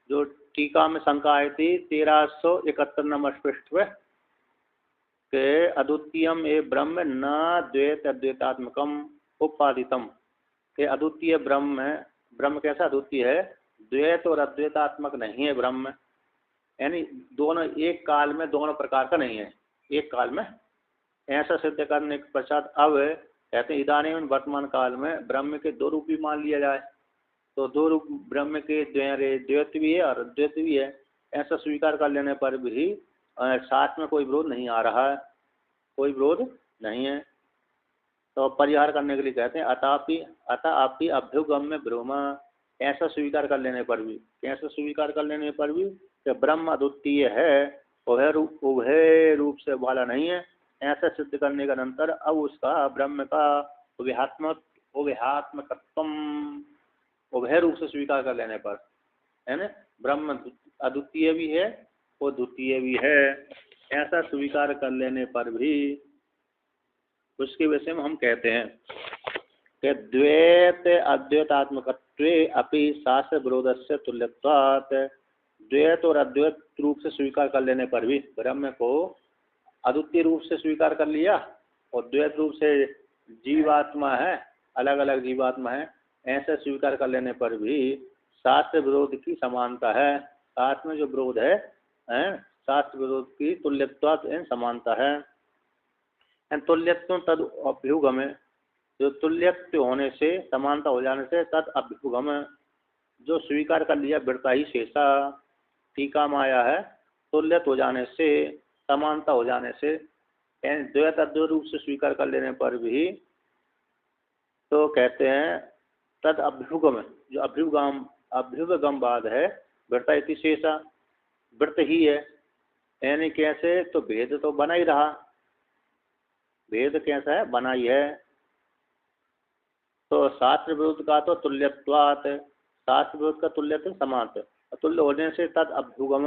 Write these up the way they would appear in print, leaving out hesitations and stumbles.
जो टीका में शंका आई थी 1371 नंबर पृष्ठ पे के अद्वितीयम ए ब्रह्म न द्वैत अद्वैतात्मकम उपादितम, के अद्वितीय ब्रह्म है। ब्रह्म कैसा अद्वितीय है? द्वैत और अद्वैतात्मक नहीं है ब्रह्म, यानी दोनों एक काल में दोनों प्रकार का नहीं है एक काल में। ऐसा सिद्ध करने के पश्चात अब कहते हैं इदानीं वर्तमान काल में ब्रह्म के दो रूप भी मान लिया जाए, तो दो रूप ब्रह्म के द्वैत भी है और अद्वैत भी है। ऐसा स्वीकार कर लेने पर भी साथ में कोई विरोध नहीं आ रहा है, कोई विरोध नहीं है। तो परिहार करने के लिए कहते हैं अतः आपकी अभ्युगम्य ब्रह्म, ऐसा स्वीकार कर लेने पर भी, कैसा स्वीकार कर लेने पर भी कि ब्रह्म अद्वितीय है, उभय रूप से वाला नहीं है। ऐसा सिद्ध करने के अनंतर अब उसका ब्रह्म का उभयात्मकत्वम, उभय रूप से स्वीकार कर लेने पर, है ना, ब्रह्म अद्वितीय भी है और द्वितीय भी है, ऐसा स्वीकार कर लेने पर भी उसके विषय में हम कहते हैं कि द्वैत अद्वैतात्मकत्वे अपि शास्त्र विरोधस्य तुल्यत्वात्, द्वैत और अद्वैत रूप से स्वीकार कर लेने पर भी ब्रह्म को अद्वितीय रूप से स्वीकार कर लिया और द्वैत रूप से जीवात्मा है, अलग अलग जीवात्मा है, ऐसा स्वीकार कर लेने पर भी शास्त्र विरोध की समानता है। शास्त्र में जो विरोध है शास्त्र विरोध की तुल्यत्वात् समानता है। तुल्यत्व तद अभ्युगम, जो तुल्यत्व होने से समानता हो जाने से तद अभ्युगम, जो स्वीकार कर लिया वृत्ता ही शेषा, टीका में आया है तुल्यत हो जाने से, समानता हो जाने से, द्वैत अद्वैत रूप से स्वीकार कर लेने पर भी तो कहते हैं तद अभ्युगम, जो अभ्युगमवाद है वृत्ता इति शेषा, वृत्त ही है, यानी कैसे, तो भेद तो बना ही रहा, भेद कैसा है, बना ही है। तो शास्त्र विरोध का तो तुल्यत्वात्, शास्त्र विरोध का तुल्यत्व समानत, अतुल्य होने से तद अभ्युगम,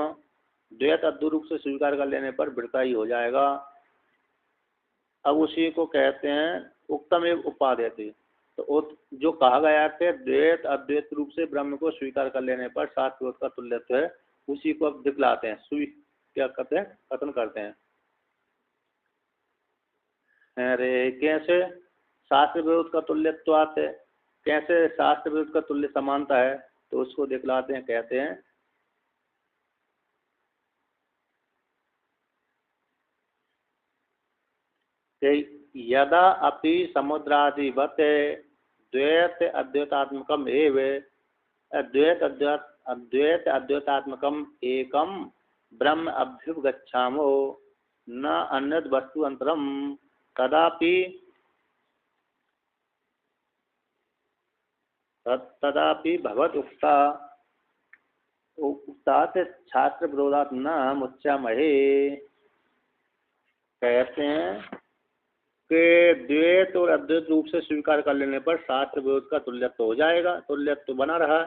द्वैत अद्वैत रूप से स्वीकार कर लेने पर वृत्ता ही हो जाएगा। अब उसी को कहते हैं उक्तम एवं उपादेयते, तो जो कहा गया है द्वैत अद्वैत रूप से ब्रह्म को स्वीकार कर लेने पर शास्त्र विरोध का तुल्यत्व है, उसी को अब दिखलाते हैं, क्या करते हैं, कथन करते हैं। अरे कैसे शास्त्र विरोध का तुल्यत्वात् है, कैसे शास्त्र विरोध का तुल्य समानता है, तो उसको दिखलाते हैं, कहते हैं कि यदा अपि समुद्रादिवत् द्वैत अद्वैतात्मकम एव, अद्वैत अद्वैतात्मकम एकम ब्रह्म अभ्युपगच्छामो न अन्यद् वस्तु अंतरम तदापि भवत उक्तात् छात्र विरोधात् न मुच्चामहे। कहते हैं कि द्वैत और अद्वैत रूप से स्वीकार कर लेने पर शास्त्र विरोध का तुल्यत्व हो जाएगा, तुल्यत्व बना रहा।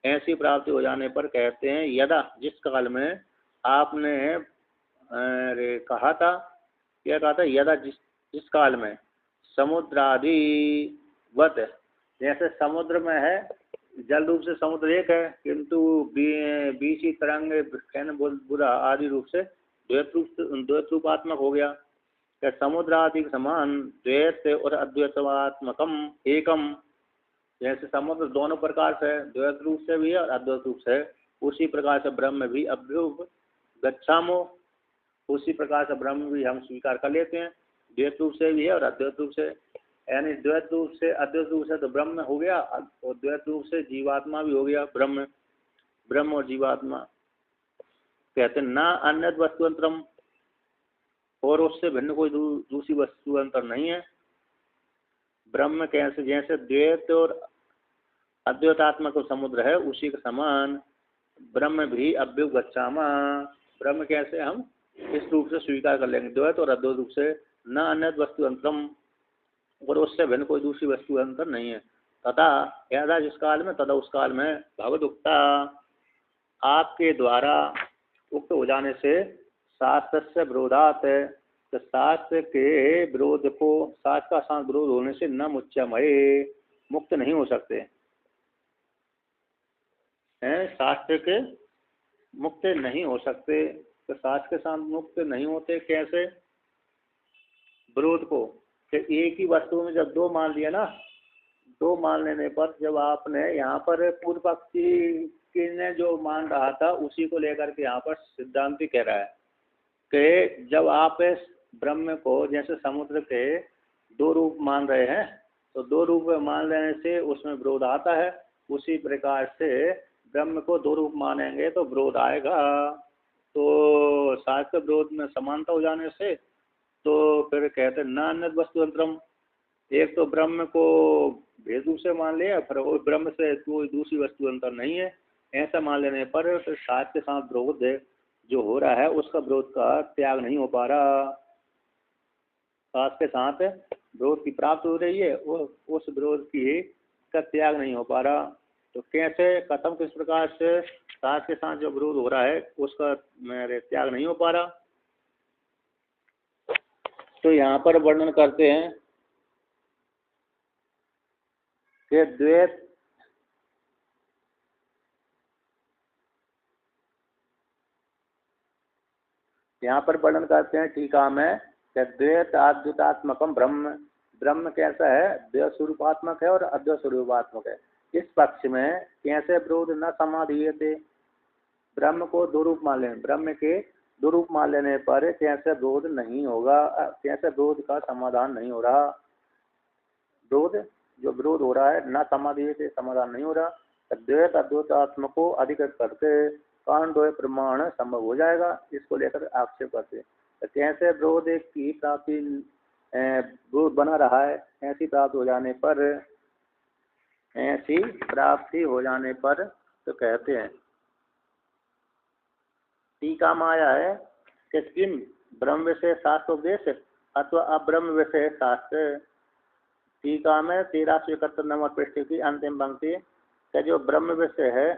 ऐसी प्राप्ति हो जाने पर कहते हैं यदा, जिस काल में आपने कहा था, क्या कहा था, यदा जिस काल में समुद्रादिवत, जैसे समुद्र में है, जल रूप से समुद्र एक है, किंतु बीसी तरंग कहने बुरा आदि रूप से द्वैत रूपात्मक हो गया। क्या समुद्र आदि के समान द्वैत और अद्वैतात्मकम एकम, जैसे समुद्र दोनों प्रकार से द्वैत रूप से भी है और अद्वैत रूप से, उसी प्रकार से ब्रह्म भी अभ्युपगच्छामो, उसी प्रकार से ब्रह्म भी हम स्वीकार कर लेते हैं, द्वैत रूप से भी है और अद्वैत रूप से, यानी द्वैत रूप से अद्वैत रूप से तो ब्रह्म हो गया और द्वैत रूप से जीवात्मा भी हो गया, ब्रह्म और जीवात्मा। कहते न अन्य वस्तुअंतरम, और उससे भिन्न कोई दूसरी वस्तु अंतर नहीं है। ब्रह्म कैसे, जैसे द्वैत और अद्वैतात्मक समुद्र है उसी के समान ब्रह्म भी अभ्युपगच्छामा, ब्रह्म कैसे हम इस रूप से स्वीकार कर लेंगे, द्वैत और अद्वैत रूप से, न अन्य वस्तु अंतरम, और उससे भिन्न कोई दूसरी वस्तु अंतर नहीं है। तथा यदा, जिस काल में, तथा उस काल में, भगवद उक्ता, आपके द्वारा उक्त हो जाने से, शास्त्र से विरोधात, तो शास्त्र के विरोध को, शास्त्र का साथ विरोध होने से न मुच्चामये, मुक्त नहीं हो सकते। शास्त्र के मुक्त नहीं हो सकते। तो शास्त्र के साथ मुक्त नहीं होते कैसे? विरोध को, कि एक ही वस्तु में जब दो मान लिया ना, दो मान लेने पर जब आपने यहाँ पर पूर्व पक्षी ने जो मान रहा था उसी को लेकर के यहाँ पर सिद्धांति कह रहा है कि जब आप इस ब्रह्म को जैसे समुद्र के दो रूप मान रहे हैं तो दो रूप मान लेने से उसमें विरोध आता है, उसी प्रकार से ब्रह्म को दो रूप मानेंगे तो विरोध आएगा। तो शास्त्र विरोध में समानता हो जाने से तो फिर कहते न अन्य वस्तु अंतरम, एक तो ब्रह्म को भेद रूप से मान लिया, फिर वो ब्रह्म से कोई दूसरी वस्तु अंतर नहीं है, ऐसा मान लेने पर तो शास्त्र के साथ विरोध जो हो रहा है उसका विरोध का त्याग नहीं हो पा रहा। शास्त्र के साथ विरोध की प्राप्त हो रही है, उस विरोध की का त्याग नहीं हो पा रहा। तो कैसे, कथम, किस प्रकार से शास्त्र के साथ जो विरोध हो रहा है उसका मेरे त्याग नहीं हो पा रहा। तो यहाँ पर वर्णन करते हैं कि द्वैत यहाँ पर वर्णन करते हैं टीका में कि द्वैत अद्वैतात्मकम ब्रह्म, ब्रह्म कैसा है? द्वैत स्वरूपात्मक है और अद्वैत स्वरूपात्मक है। इस पक्ष में कैसे विरोध न समाधीयते, ब्रह्म को दो रूप मान लें, ब्रह्म के दो रूप मान लेने पर कैसे विरोध नहीं होगा, कैसे विरोध का समाधान नहीं हो रहा। विरोध जो विरोध हो रहा है न समाधीयते, समाधान नहीं हो रहा। द्वैत अद्वैतात्मक को अधिकृत करके कारण द्वय प्रमाण संभव हो जाएगा, इसको लेकर आक्षेप करते। तो कैसे विरोध की प्राप्ति विरोध बना रहा है, ऐसी प्राप्त हो जाने पर, ऐसी प्राप्ति हो जाने पर तो कहते हैं टीका में आया है कि किम ब्रह्म विषय शास्त्र उपदेश अथवा अब्रह्म विषय शास्त्र। टीका में 1371 नंबर पृष्ठ की अंतिम पंक्ति का जो ब्रह्म विषय है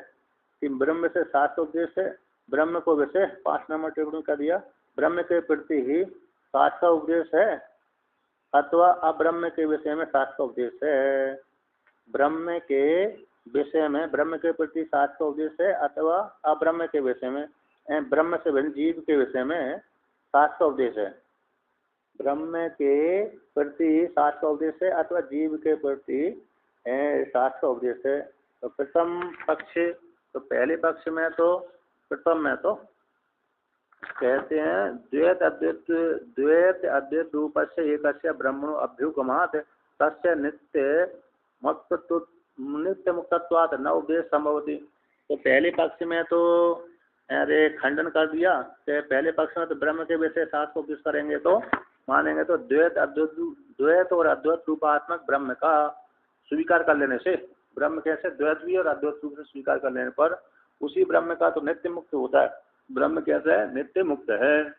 कि ब्रह्म विषय शास्त्र उपदेश है, ब्रह्म को विषय 5 नंबर टिप्पणी कर दिया, ब्रह्म के प्रति ही शास्त्र का उपदेश है अथवा अब्रह्म के विषय में शास्त्र का उपदेश है। ब्रह्म के विषय में ब्रह्म के प्रति शास्त्र का उपदेश है अथवा अब्रह्म के विषय में, ब्रह्म से भिन्न जीव के विषय में शास्त्र का उपदेश है। ब्रह्म के प्रति शास्त्र का उपदेश है अथवा जीव के प्रति शास्त्र का उपदेश है। तो प्रथम पक्ष, तो पहले पक्ष में तो प्रथम में तो कहते हैं द्वैत अद्वैत रूप से एक ब्रह्मणो अभ्युगमात् तस्य नित्य मुक्तत्वात् न उपदेश संभवति। तो पहले पक्ष में तो अरे खंडन कर दिया कि पहले पक्ष में तो ब्रह्म के विषय शास्त्र को उपदेश करेंगे तो मानेंगे तो द्वैत और अद्वैत रूपात्मक ब्रह्म का स्वीकार कर लेने से, ब्रह्म कैसे द्वैत भी और अद्वैत रूप से स्वीकार कर लेने पर उसी ब्रह्म का तो नित्य मुक्त होता है। ब्रह्म कैसा है? नित्य मुक्त है।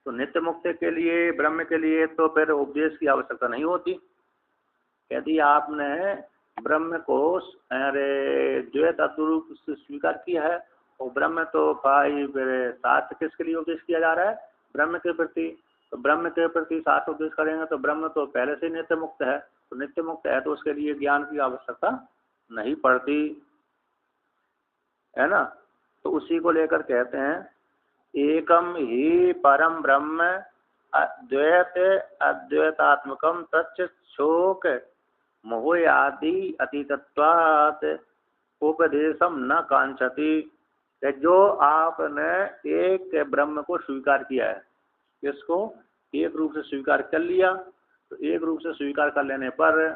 तो नित्य मुक्त के लिए, ब्रह्म के लिए तो फिर उपदेश की आवश्यकता नहीं होती। यदि आपने ब्रह्म को अरे द्वैत अद्वैत से स्वीकार किया है और ब्रह्म तो भाई शास्त्र किसके लिए उपदेश किया जा रहा है? ब्रह्म के प्रति। तो ब्रह्म के प्रति शास्त्र उपदेश करेंगे तो ब्रह्म तो पहले से नित्य मुक्त है, तो नित्य मुक्त है तो उसके लिए ज्ञान की आवश्यकता नहीं पड़ती, है ना। तो उसी को लेकर कहते हैं एकम ही परम ब्रह्म अद्वैत अद्वैतात्मकम तच्च शोक मोह आदि अतीतत्वात् उपदेशम न कांक्षति। जो आपने एक ब्रह्म को स्वीकार किया है, इसको एक रूप से स्वीकार कर लिया, तो एक रूप से स्वीकार कर लेने पर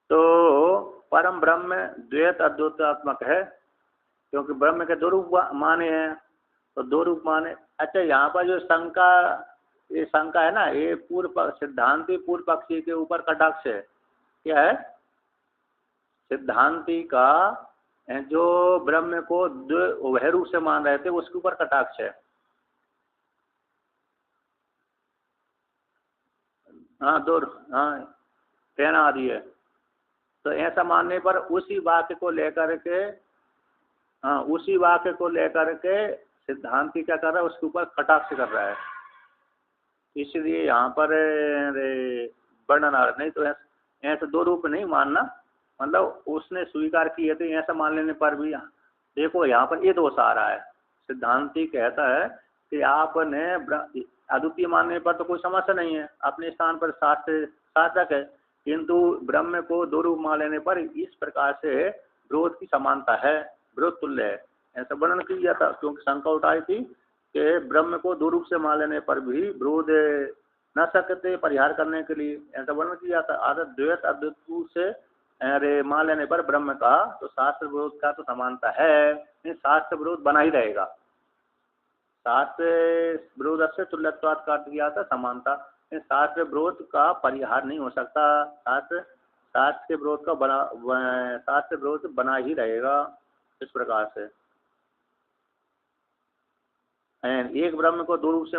तो परम ब्रह्म द्वैत अद्वैतात्मक है, क्योंकि ब्रह्म के दो रूप माने हैं, तो दो रूप माने। अच्छा, यहाँ पर जो शंका, ये शंका है ना, ये पूर्व सिद्धांति पूर्व पक्षी के ऊपर कटाक्ष है। क्या है? सिद्धांति का जो ब्रह्म को वह रूप से मान रहे थे उसके ऊपर कटाक्ष है। हाँ, कहना आदि है। तो ऐसा मानने पर उसी वाक्य को लेकर के, हाँ, उसी वाक्य को लेकर के सिद्धांति क्या कर रहा है? उसके ऊपर कटाक्ष कर रहा है। इसलिए यहाँ पर वर्णन आ रहा, नहीं तो ऐसे दो रूप नहीं मानना, मतलब उसने स्वीकार किए थे, ऐसा मान लेने पर भी देखो यहाँ पर ये दोष आ रहा है। सिद्धांति कहता है कि आपने अद्वितीय मानने पर तो कोई समस्या नहीं है, अपने स्थान पर शास्त्र सार्थक है, किंतु ब्रह्म को दो रूप मान लेने पर इस प्रकार से विरोध की समानता है, विरोध तुल्य है, ऐसा वर्णन किया था। क्योंकि शंका उठाई थी कि ब्रह्म को दो रूप से मान लेने पर भी विरोध न सकते परिहार करने के लिए, ऐसा वर्णन किया था। आदत द्वैत अद्वैत से अरे मान लेने पर ब्रह्म का तो शास्त्र विरोध का तो समानता है, शास्त्र विरोध बना ही रहेगा। शास्त्र विरोध से तुल्यत्वाद का अर्थ किया था समानता, शास्त्र विरोध का परिहार नहीं हो सकता, शास्त्र के विरोध का शास्त्र विरोध बना ही रहेगा। इस प्रकार से एक ब्रह्म को दो रूप से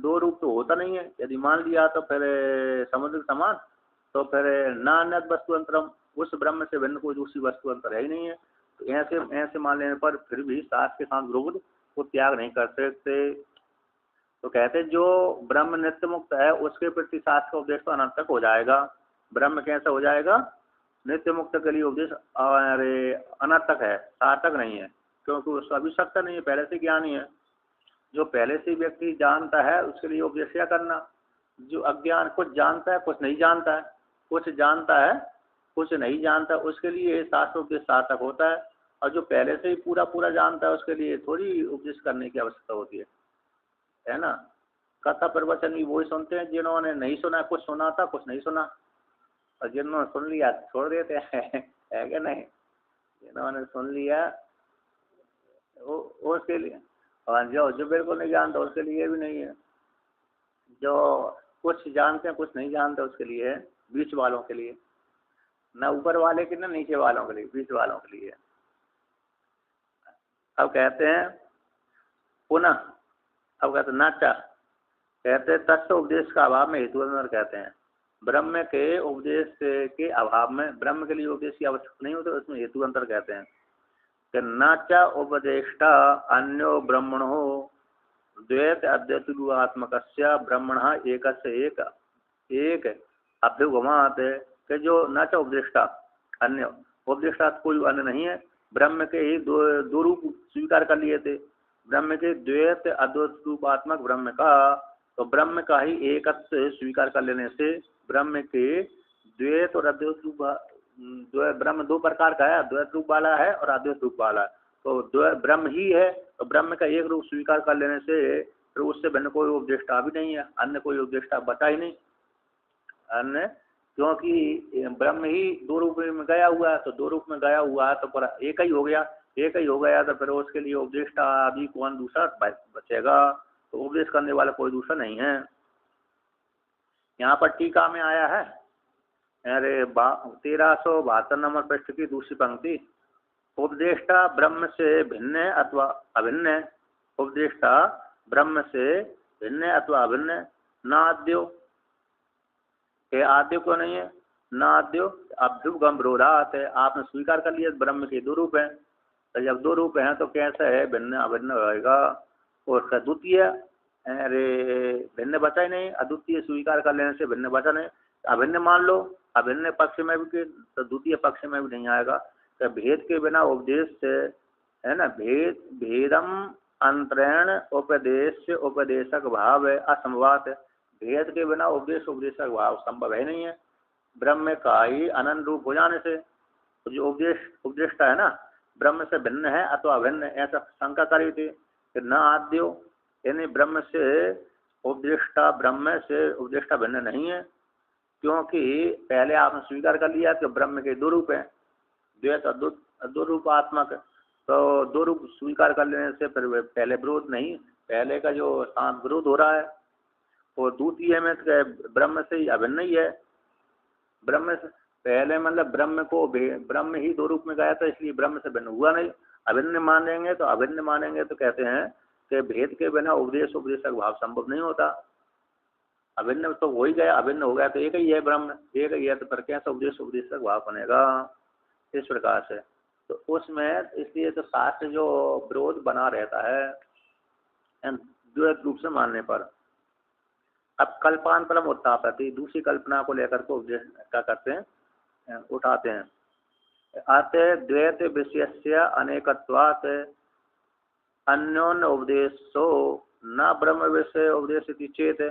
दो रूप तो होता नहीं है, यदि मान लिया तो फिर समुद्र समान, तो फिर नान्यत वस्तु अंतरम, उस ब्रह्म से भिन्न कोई दूसरी वस्तु अंतर है ही नहीं है। तो ऐसे मान लेने पर फिर भी शास्त्र के साथ विरोध को त्याग नहीं कर सकते। तो कहते जो ब्रह्म नित्य मुक्त है उसके प्रति शास्त्र का उपदेश तो अनर्थक हो जाएगा। ब्रह्म कैसा हो जाएगा? नित्य मुक्त के लिए उपदेश अरे अनर्थक है, सार्थक नहीं है, क्योंकि उसका आवश्यकता नहीं है, पहले से ज्ञानी है। जो पहले से व्यक्ति जानता है उसके लिए उपदेश क्या करना? जो अज्ञान कुछ जानता है कुछ नहीं जानता है, कुछ जानता है कुछ नहीं जानता, उसके लिए शास्त्र उपदेश सार्थक होता है। और जो पहले से ही पूरा पूरा जानता है उसके लिए थोड़ी उपदेश करने की आवश्यकता होती है ना। कथा प्रवचन भी वही सुनते हैं जिन्होंने नहीं सुना, कुछ सुना था कुछ नहीं सुना, और जिन्होंने सुन लिया छोड़ देते हैं है क्या नहीं? जिन्होंने सुन लिया वो उसके लिए, और जो बिल्कुल नहीं जानता उसके लिए भी नहीं है। जो कुछ जानते हैं कुछ नहीं जानते उसके लिए है, बीच वालों के लिए, ना ऊपर वाले के ना नीचे वालों के लिए, बीच वालों के लिए। अब कहते हैं पुनः, अब कहते नाचा, कहते हैं तत्व उपदेश का अभाव में हेतु कहते हैं ब्रह्म के उपदेश के अभाव में ब्रह्म के लिए उपदेश की आवश्यकता नहीं होती, उसमें हेतु अंतर कहते हैं कि नाचा उपदेष्टा अन्यो ब्रह्मणो द्वैत अद्वैतात्मक ब्रह्मण एक एक अभ्युगमात, के जो नाचा उपदेष्टा अन्य उपदेष्टा कोई अन्य नहीं है, ब्रह्म के ही दो रूप स्वीकार कर लिए थे, ब्रह्म के द्वैत अद्वैत रूपात्मक ब्रह्म का, तो ब्रह्म का ही एकत्व स्वीकार कर लेने से ब्रह्म के द्वैत और अद्वैत रूप, ब्रह्म दो प्रकार का है, द्वैत रूप वाला है और अद्वैत रूप वाला है। तो ब्रह्म ही है, तो ब्रह्म का एक रूप स्वीकार कर लेने से फिर उससे भिन्न कोई उपदेष्टा भी नहीं है, अन्य कोई उपदेष्टा बचा ही नहीं अन्य, क्योंकि ब्रह्म ही दो रूप में गया हुआ है, तो दो रूप में गया हुआ है तो पर एक ही हो गया, एक ही हो गया तो फिर उसके लिए उपदेष्टा अभी कौन दूसरा बचेगा? तो उपदेश करने वाला कोई दूसरा नहीं है। यहाँ पर टीका में आया है, अरे 1372 नंबर पृष्ठ की दूसरी पंक्ति, उपदेष्टा ब्रह्म से भिन्न है अथवा अभिन्न है, उपदेष्टा ब्रह्म से भिन्न है अथवा अभिन्न, न आद्यो, के आद्यो क्यों नहीं है? न आद्यो अभ्युगम विरोधात है, आपने स्वीकार कर लिया ब्रह्म के दो रूप हैं, तो जब दो रूप हैं तो कैसा है? भिन्न अभिन्न रहेगा। और उसका द्वितीय, अरे भिन्न बचा ही नहीं, अद्वितीय स्वीकार कर लेने से भिन्न बचा नहीं, अभिन्न मान लो, अभिन्न पक्ष में भी तो द्वितीय पक्ष में भी नहीं आएगा। तो भेद के बिना उपदेश से है ना, भेदम अंतरेण उपदेश उपदेशक भाव है असंभवात है, भेद के बिना उपदेशक भाव संभव है नहीं है। ब्रह्म का ही अनंत रूप हो जाने से तो जो उपदेष्टा है ना ब्रह्म से भिन्न है अथवा अभिन्न, ऐसा शंका करी थी कि न आद्यो, यानी ब्रह्म से उपदेष्टा भिन्न नहीं है, क्योंकि पहले आपने स्वीकार कर लिया कि ब्रह्म के दो रूप हैं, द्वैत दो रूपात्मक, तो दो रूप स्वीकार कर लेने से फिर पहले विरोध नहीं, पहले का जो शांत विरोध हो रहा है, और द्वितीय में ब्रह्म से ही अभिन्न ही है। ब्रह्म से पहले मतलब ब्रह्म ही दो रूप में गया था, इसलिए ब्रह्म से भिन्न हुआ नहीं। अभिन्न मानेंगे तो कहते हैं कि भेद के बिना उपदेशक भाव संभव नहीं होता। अभिन्न तो हो ही गया, अभिन्न हो गया तो एक ही है, ब्रह्म एक ही है, तो फिर कैसा उपदेशक भाव बनेगा? इस प्रकार से तो उसमें इसलिए तो शास्त्र जो विरोध बना रहता है द्वैत रूप से मानने पर। अब कल्पांतरम उत्थापति, दूसरी कल्पना को लेकर के उपदेश क्या करते हैं, उठाते हैं अतः द्वैत विषयस्य अनेकत्वात् अन्योन्य उपदेशो न ब्रह्म विषय उपदेश चेत।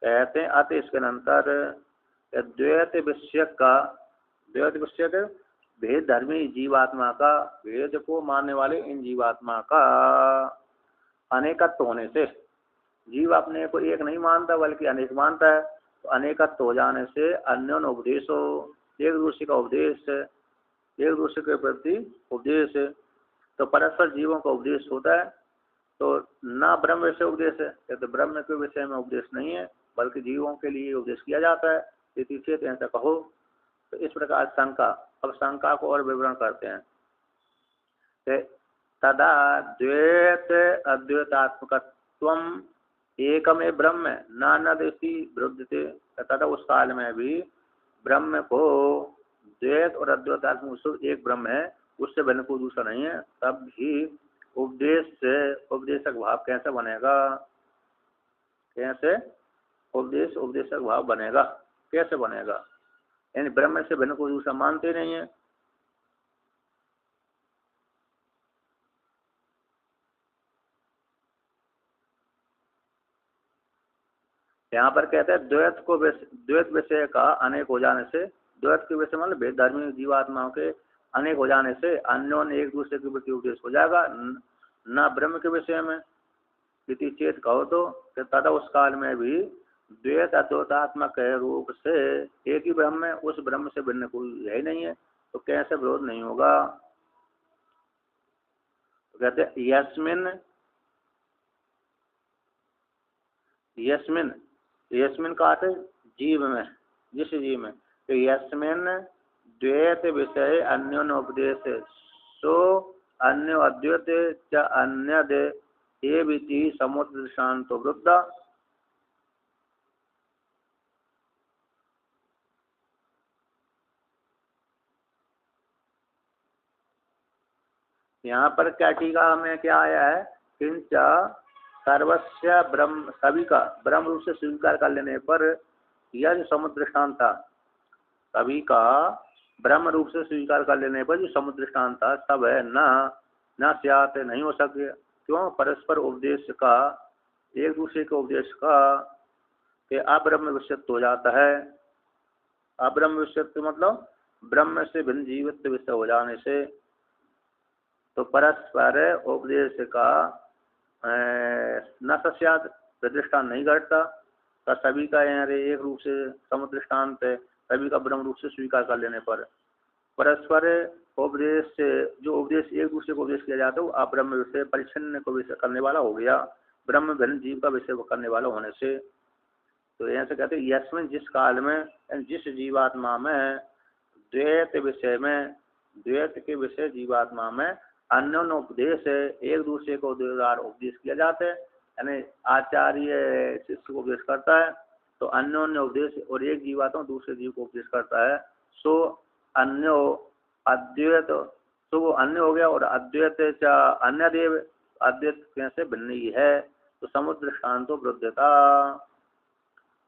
कहते हैं अतः इसके अंतर द्वैत विषय भेद धर्मी जीवात्मा का, भेद को मानने वाले इन जीवात्मा का अनेकत्व होने से, जीव अपने को एक नहीं मानता बल्कि अनेक मानता है, तो अनेकत्व हो जाने से अन्योन्य उपदेशो, एक दूसरे का उपदेश, एक दूसरे के प्रति उपदेश, तो परस्पर जीवों का उपदेश होता है। तो ना ब्रह्म विषय उपदेश है, तो ब्रह्म के विषय में उपदेश नहीं है बल्कि जीवों के लिए उपदेश किया जाता है, यदि चेत ऐसा कहो। तो इस प्रकार शंका, अब शंका को और विवरण करते हैं। तदा द्वैत अद्वैतात्मकत्वम एकमे ब्रह्म नानादेशी विरुद्धते, तथा उस काल में भी ब्रह्म को द्वैत और अद्वैतात्मक एक ब्रह्म है, उससे भिन्न कोई दूसरा नहीं है, तब भी उपदेश से उपदेशक भाव कैसे बनेगा, कैसे उपदेश उपदेशक भाव बनेगा, कैसे बनेगा, यानी ब्रह्म से भिन्न कोई दूसरा मानते नहीं है। यहाँ पर कहते हैं द्वैत विषय का अनेक हो जाने से, द्वैत के विषय मतलब भेद धर्मी जीवात्माओं के अनेक हो जाने से अन्योन्य एक दूसरे के प्रति उपदेश हो जाएगा, न ब्रह्म के विषय में यदि चेत कहो तो तथा उस काल में भी द्वैत अद्वैतात्मक रूप से एक ही ब्रह्म है, उस ब्रह्म से भिन्न कोई है नहीं है, तो कैसे विरोध नहीं होगा। तो कहते हैं यस्मिन का अर्थ जीव में, जिस जीव में, तो यस्मिन द्वैत विषय अन्योन्य उपदेश सो अन्य अद्वैत च अन्यद एविति समुद्र शांतो वृद्धा। यहाँ पर क्या टीका में क्या आया है, किंच सर्वस्य ब्रह्म, सभी का ब्रह्म रूप से स्वीकार कर लेने पर, यह जो समुद्र दृष्टांत था, सभी का ब्रह्म रूप से स्वीकार कर लेने पर जो समुद्र दृष्टांत था सब है न स्यात, नहीं हो सके। क्यों? परस्पर उपदेश का, एक दूसरे के उपदेश का अब्रह्म विषयत्व हो जाता है। अब्रह्म विषयत्व मतलब ब्रह्म से भिन्न जीवित विषय हो जाने से, तो परस्पर उपदेश का न सस्याद दृष्टांत नहीं घटता, तो सभी का यहाँ एक रूप से समुद्र दृष्टांत है, सभी का ब्रह्म रूप से स्वीकार कर लेने पर परस्पर उपदेश से जो उपदेश एक दूसरे को उपदेश किया जाता है वो अब्रह्म विषय परिच्छिन्न को विषय करने वाला हो गया, ब्रह्म भिन्न जीव का विषय करने वाला होने से। तो यहाँ से कहते हैं यस्मिन, जिस काल में, जिस जीवात्मा में द्वैत विषय में, द्वैत के विषय जीवात्मा में अन्योन्य उपदेश है, एक दूसरे को द्वारा उपदेश किया जाता है, यानी आचार्य शिष्य को उपदेश करता है, तो अन्योन्य उपदेश और एक जीवात्मा दूसरे जीव को उपदेश करता है, सो अन्यो अद्वैत, तो वो अन्य हो गया, और अद्वैत अन्य देव, अद्वैत कैसे भिन्न ही है, तो समुद्र शांतो विरुद्धता,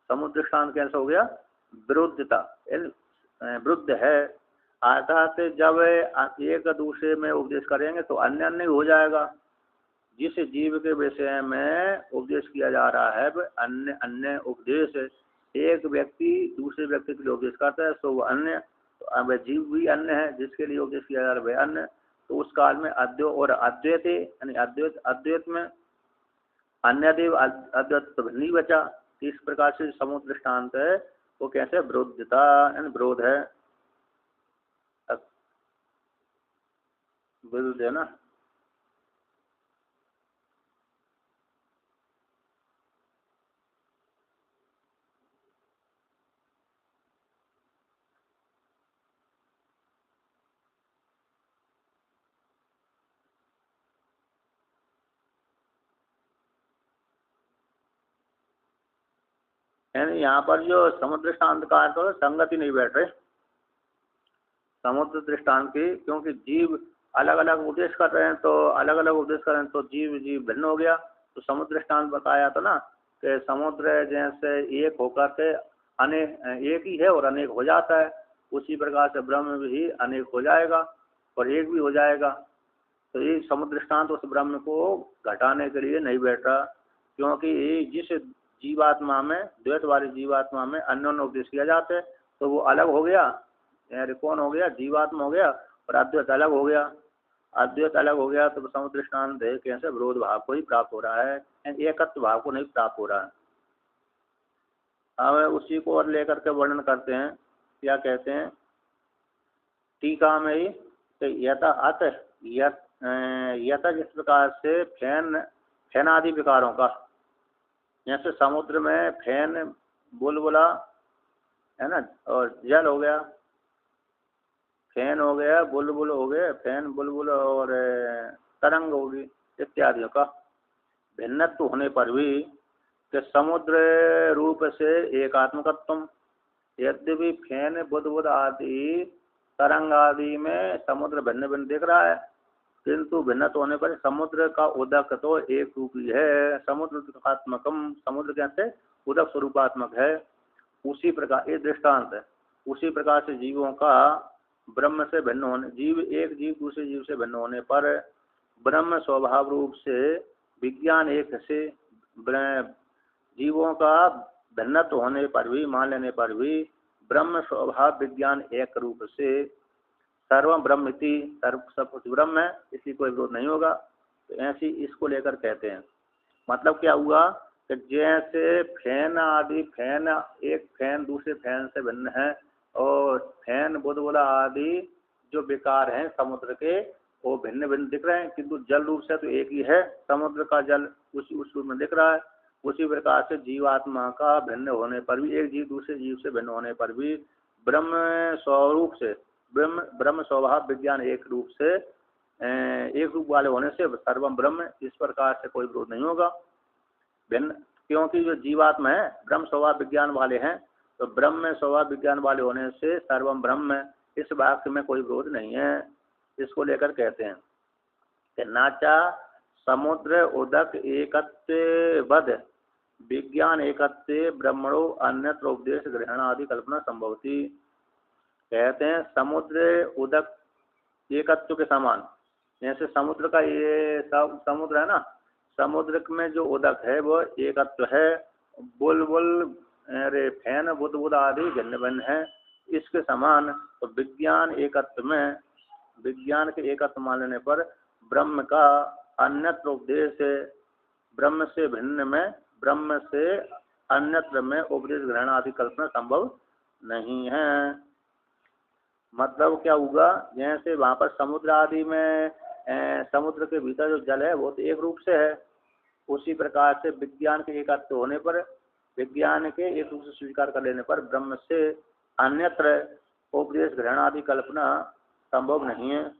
समुद्र शांत कैसे हो गया, विरुद्धता, विरुद्ध है, अर्थात जब एक दूसरे में उपदेश करेंगे तो अन्य अन्य हो जाएगा। जिस जीव के विषय में उपदेश किया जा रहा है अन्य अन्य उपदेश, एक व्यक्ति दूसरे व्यक्ति के लिए उपदेश करता है तो वो अन्य, तो अब जीव भी अन्य है जिसके लिए उपदेश किया जा रहा है वह अन्य। तो उस काल में अद्वैत और अद्वैत, यानी अद्वैत में अन्य देव अद्वैत तो नहीं बचा। इस प्रकार से समुद्र दृष्टांत है वो कैसे विरुद्धता, यानी विरोध है, विरुद्ध है ना। यानी यहाँ पर जो समुद्र दृष्टांत का अर्थ है संगति नहीं बैठ रहे समुद्र दृष्टांत की, क्योंकि जीव अलग अलग उपदेश कर रहे हैं, तो अलग अलग उपदेश कर रहे हैं तो जीव भिन्न हो गया। तो समुद्र दृष्टांत बताया था ना कि समुद्र जैसे एक होकर के अनेक, एक ही है और अनेक हो जाता है, उसी प्रकार से ब्रह्म भी अनेक हो जाएगा और एक भी हो जाएगा। तो ये समुद्र दृष्टांत उस ब्रह्म को घटाने के लिए नहीं बैठ रहा, क्योंकि जिस जीवात्मा में, द्वैत वाली जीवात्मा में अन्योन्य उपदेश किया जाता है तो वो अलग हो गया, यानी कौन हो गया, जीवात्मा हो गया, और अद्वैत अलग हो गया। अद्वैत अलग हो गया तो समुद्र दृष्टांत है कैसे विरोध भाव को ही प्राप्त हो रहा है, एकत्व भाव को नहीं प्राप्त हो रहा है। अब उसी को और लेकर के वर्णन करते हैं, क्या कहते हैं टीका में ही, तो यथा अत यथा जिस प्रकार से फैन आदि विकारों का, जैसे समुद्र में फैन बुलबुला है ना, और जल हो गया, फैन हो गया, बुलबुल हो गए, फैन बुलबुल और तरंग होगी इत्यादियों का भिन्नत्व होने पर भी कि समुद्र रूप से एकात्मकत्व, यद्यपि फैन बुदबुद आदि तरंग आदि में समुद्र भिन्न भिन्न दिख रहा है, किंतु भिन्नत्व होने पर समुद्र का उदक तो एक रूप ही है। समुद्र उदकात्मकम, समुद्र कैसे उदक स्वरूपात्मक है। उसी प्रकार ये दृष्टांत है, उसी प्रकार से जीवों का ब्रह्म से भिन्न होने, जीव एक जीव दूसरे जीव से भिन्न होने पर ब्रह्म स्वभाव रूप से विज्ञान एक से, जीवों का भिन्नत्व होने पर भी, मान लेने पर भी ब्रह्म स्वभाव विज्ञान एक रूप से सर्वम ब्रह्मति, सर्व सब कुछ ब्रह्म है, इसलिए कोई विरोध नहीं होगा। तो ऐसी इसको लेकर कहते हैं। मतलब क्या हुआ कि जैसे फैन आदि, फैन एक फैन दूसरे फैन से भिन्न है, और फैन बुदबुला आदि जो विकार हैं समुद्र के वो भिन्न भिन्न दिख रहे हैं, किंतु जल रूप से तो एक ही है, समुद्र का जल उस रूप में दिख रहा है। उसी प्रकार से जीवात्मा का भिन्न होने पर भी, एक जीव दूसरे जीव से भिन्न होने पर भी ब्रह्म स्वरूप से, ब्रह्म स्वभाव विज्ञान एक रूप से, एक रूप वाले होने से सर्वम ब्रह्म, इस प्रकार से कोई विरोध नहीं होगा। भिन्न, क्योंकि जो जीवात्मा है ब्रह्म स्वभाव विज्ञान वाले हैं, तो ब्रह्म स्वभाव विज्ञान वाले होने से सर्वम ब्रह्म, इस वाक्य में कोई विरोध नहीं है। इसको लेकर कहते हैं कि नाचा समुद्र उदक एकत्व वद विज्ञान एकत्व ब्रह्मणो अन्यत्र उपदेश ग्रहण आदि कल्पना संभवती। कहते हैं समुद्र उदक एकत्व के समान, जैसे समुद्र का ये समुद्र है ना, समुद्र में जो उदक है वो एकत्व है, बुलबुल अरे फैन बुदबुद आदि भिन्न भिन्न है, इसके समान तो विज्ञान एकत्व में, विज्ञान के एकत्व मान लेने पर ब्रह्म का अन्यत्र उपदेश, ब्रह्म से भिन्न में, ब्रह्म से अन्यत्र में उपदेश ग्रहण आदि कल्पना संभव नहीं है। मतलब क्या होगा, जैसे वहाँ पर समुद्र आदि में समुद्र के भीतर जो जल है वो तो एक रूप से है, उसी प्रकार से विज्ञान के एकत्व होने पर, विज्ञान के एक रूप से स्वीकार कर लेने पर ब्रह्म से अन्यत्र उपदेश ग्रहण आदि कल्पना संभव नहीं है।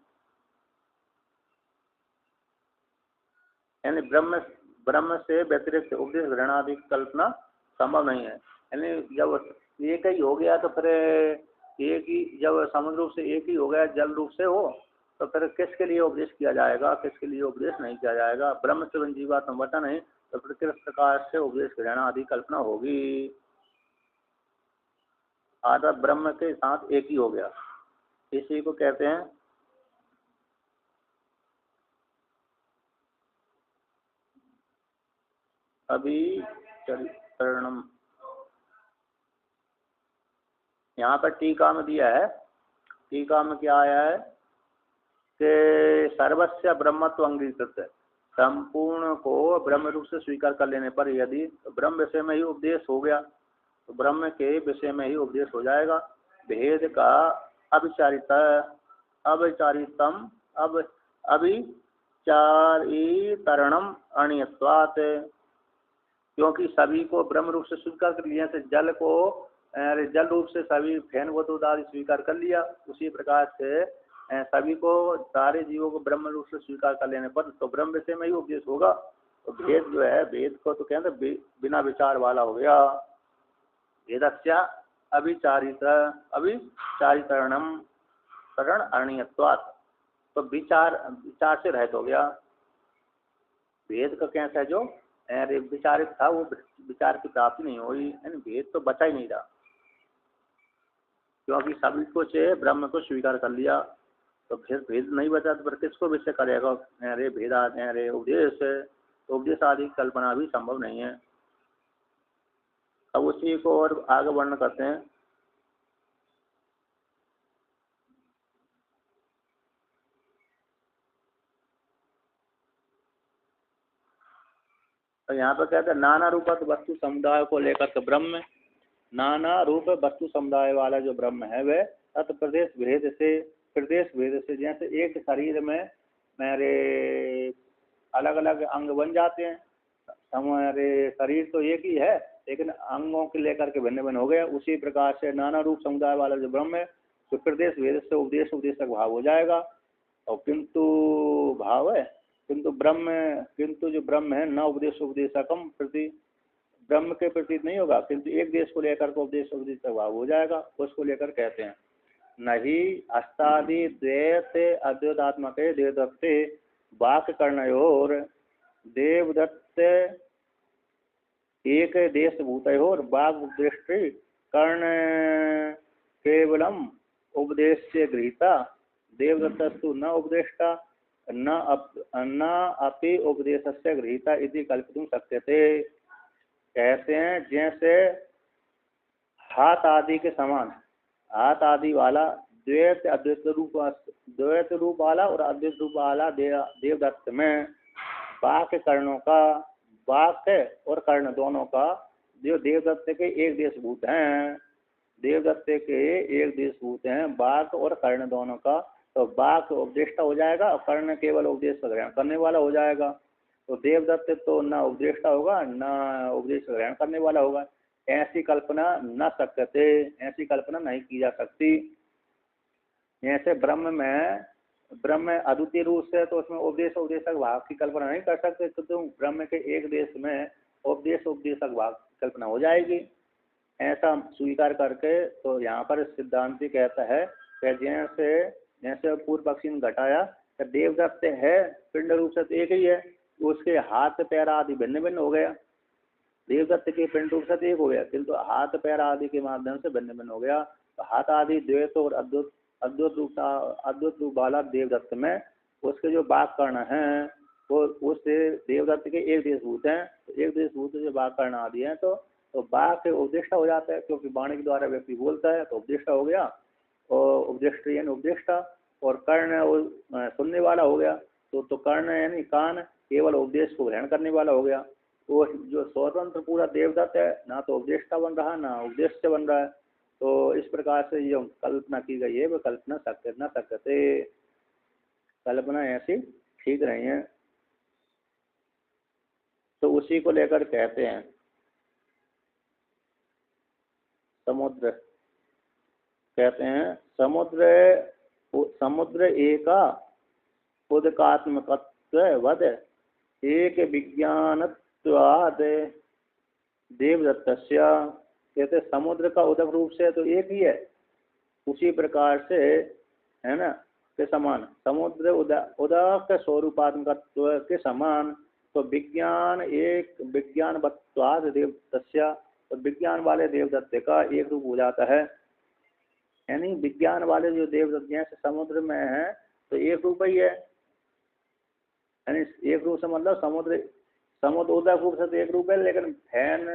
यानी ब्रह्म से व्यतिरिक्त उपदेश ग्रहण आदि कल्पना संभव नहीं है। यानी जब एक ही हो गया तो फिर एक ही, जब समुद्र रूप से एक ही हो गया, जल रूप से हो, तो फिर किसके लिए उपदेश किया जाएगा, किसके लिए उपदेश नहीं किया जाएगा। ब्रह्म से जीवात्मा बचा नहीं तो फिर किस प्रकार से उपदेश ग्रहण आदि कल्पना होगी। आधा ब्रह्म के साथ एक ही हो गया, इसी को कहते हैं अभिचरणम। यहाँ पर टीका में दिया है, टीका में क्या आया है कि सर्वस्य ब्रह्मत्व अंगीकृत, संपूर्ण को ब्रह्म रूप से स्वीकार कर लेने पर यदि ब्रह्म विषय में ही उपदेश हो गया तो ब्रह्म के विषय में ही उपदेश हो जाएगा। भेद का अविचारितम अविचारितरणम अणियत्वात्, क्योंकि सभी को ब्रह्म रूप से स्वीकार कर लिया, जैसे जल को जल रूप से सभी फैन वतुद आदि स्वीकार कर लिया, उसी प्रकार से सभी को, सारे जीवों को ब्रह्म रूप से स्वीकार कर लेने पर तो ब्रह्म विषय में ही उपदेश होगा। तो भेद जो है, भेद को तो कहते बिना विचार वाला हो गया। भेदस्य अविचारितरणम करण अणीयत्वात्, तो विचार से रहित हो गया। भेद का कैसा है, जो विचारित था वो विचार की प्राप्ति नहीं हुई, यानी भेद तो बचा ही नहीं रहा, क्योंकि सभी कुछ ब्रह्म को स्वीकार कर लिया, तो फिर भेद नहीं बचा तो फिर किसको विषय करेगा? अरे भेद अरे उपदेश है, तो उपदेश आदि की कल्पना भी संभव नहीं है। अब उसी को और आगे वर्णन करते हैं। तो यहाँ पर कहते हैं नाना रूप वस्तु समुदाय को लेकर के ब्रह्म, नाना रूप वस्तु समुदाय वाला जो ब्रह्म है वह तत् प्रदेश भेद से जैसे एक शरीर में मेरे अलग अलग अंग बन जाते हैं, हमारे शरीर तो एक ही है लेकिन अंगों के लेकर के भिन्न भिन्न हो गया, उसी प्रकार से नाना रूप समुदाय वाला जो ब्रह्म है तो प्रदेश भेद से उपदेशक भाव हो जाएगा। और किंतु भाव है, किंतु जो ब्रह्म है न उपदेशकम प्रति, ब्रह्म के प्रति नहीं होगा, किंतु एक देश को लेकर के उपदेशक भाव हो जाएगा, उसको लेकर कहते हैं नहीं अस्तादि द्वैत अद्वैतात्मक देवदत्त वाक्य कर्णयोर देवदत्त एक देश भूतयोर वाग दृष्टि कर्ण केवलम उपदेश से गृहीता देवदत्तस्तु न उपदेष्टा न अपि उपदेश से गृहीता इति कल्पितुं शक्यते। कहते हैं जैसे हाथ आदि के समान, हाथ आदि वाला द्वैत रूप वाला और अद्वैत रूप वाला देवदत्त में वाक्य कर्णों का, वाक्य और कर्ण दोनों का जो देवदत्त के एक देशभूत हैं, देवदत्त के एक देशभूत हैं वाक्य और कर्ण दोनों का, तो वाक्य उपदेष्टा हो जाएगा और कर्ण केवल उपदेश ग्रहण करने वाला हो जाएगा। तो देवदत्त तो न उपदेष्टा होगा न उपदेश ग्रहण करने वाला होगा, ऐसी कल्पना न सकते, ऐसी कल्पना नहीं की जा सकती। जैसे ब्रह्म अद्वितीय रूप से तो उसमें उपदेशक भाव की कल्पना नहीं कर सकते, तो तुम ब्रह्म के एक देश में उपदेशक भाव की कल्पना हो जाएगी। ऐसा स्वीकार करके तो यहाँ पर सिद्धांति कहता है कि जैसे पूर्व पक्षी ने घटाया कि देवदत्त है पिंड रूप से तो एक ही है, उसके हाथ पैर आदि भिन्न भिन्न हो गया, देवदत्त के पिंड रूप से एक हो गया किंतु हाथ पैर आदि के माध्यम से भिन्न भिन्न हो गया। तो हाथ आदि द्वैत और अद्वैत रूप वाला देवदत्त में उसके जो बाघ कर्ण हैं वो उससे देवदत्त के एक देशभूत हैं, तो एक देशभूत जो बाघ कर्ण आदि हैं तो बाघ के उपदेष्टा हो जाता है, क्योंकि वाणी के द्वारा व्यक्ति बोलता है तो उपदेष्टा हो गया, और उपदेष्टा यानी उपदेष्टा, और कर्ण सुनने वाला हो गया, तो कर्ण यानी कान केवल उपदेश को ग्रहण करने वाला हो गया। तो जो स्वतंत्र पूरा देवदत्त है ना तो उपदेष्टा बन रहा ना उपदेश से बन रहा है, तो इस प्रकार से जो कल्पना की गई है वह कल्पना सत्य न सकते, कल्पना ऐसी ठीक नहीं है। तो उसी को लेकर कहते हैं समुद्र, कहते हैं समुद्र एका उदकात्मकत्ववद एक विज्ञानत्वाद देवदत्तस्य, कहते समुद्र का उदक रूप से तो एक ही है, उसी प्रकार से है ना के समान समुद्र उदक स्वरूपात्मकत्व के समान, तो विज्ञान एक विज्ञानवत्वाद देवदत्तस्य, तो विज्ञान वाले देवदत्त का एक रूप हो जाता है, यानी विज्ञान वाले जो देवदत्त जैसे समुद्र में है तो एक रूप ही है, यानी एक रूप से मतलब समुद्र उदक रूप से तो एक रूप है, लेकिन फैन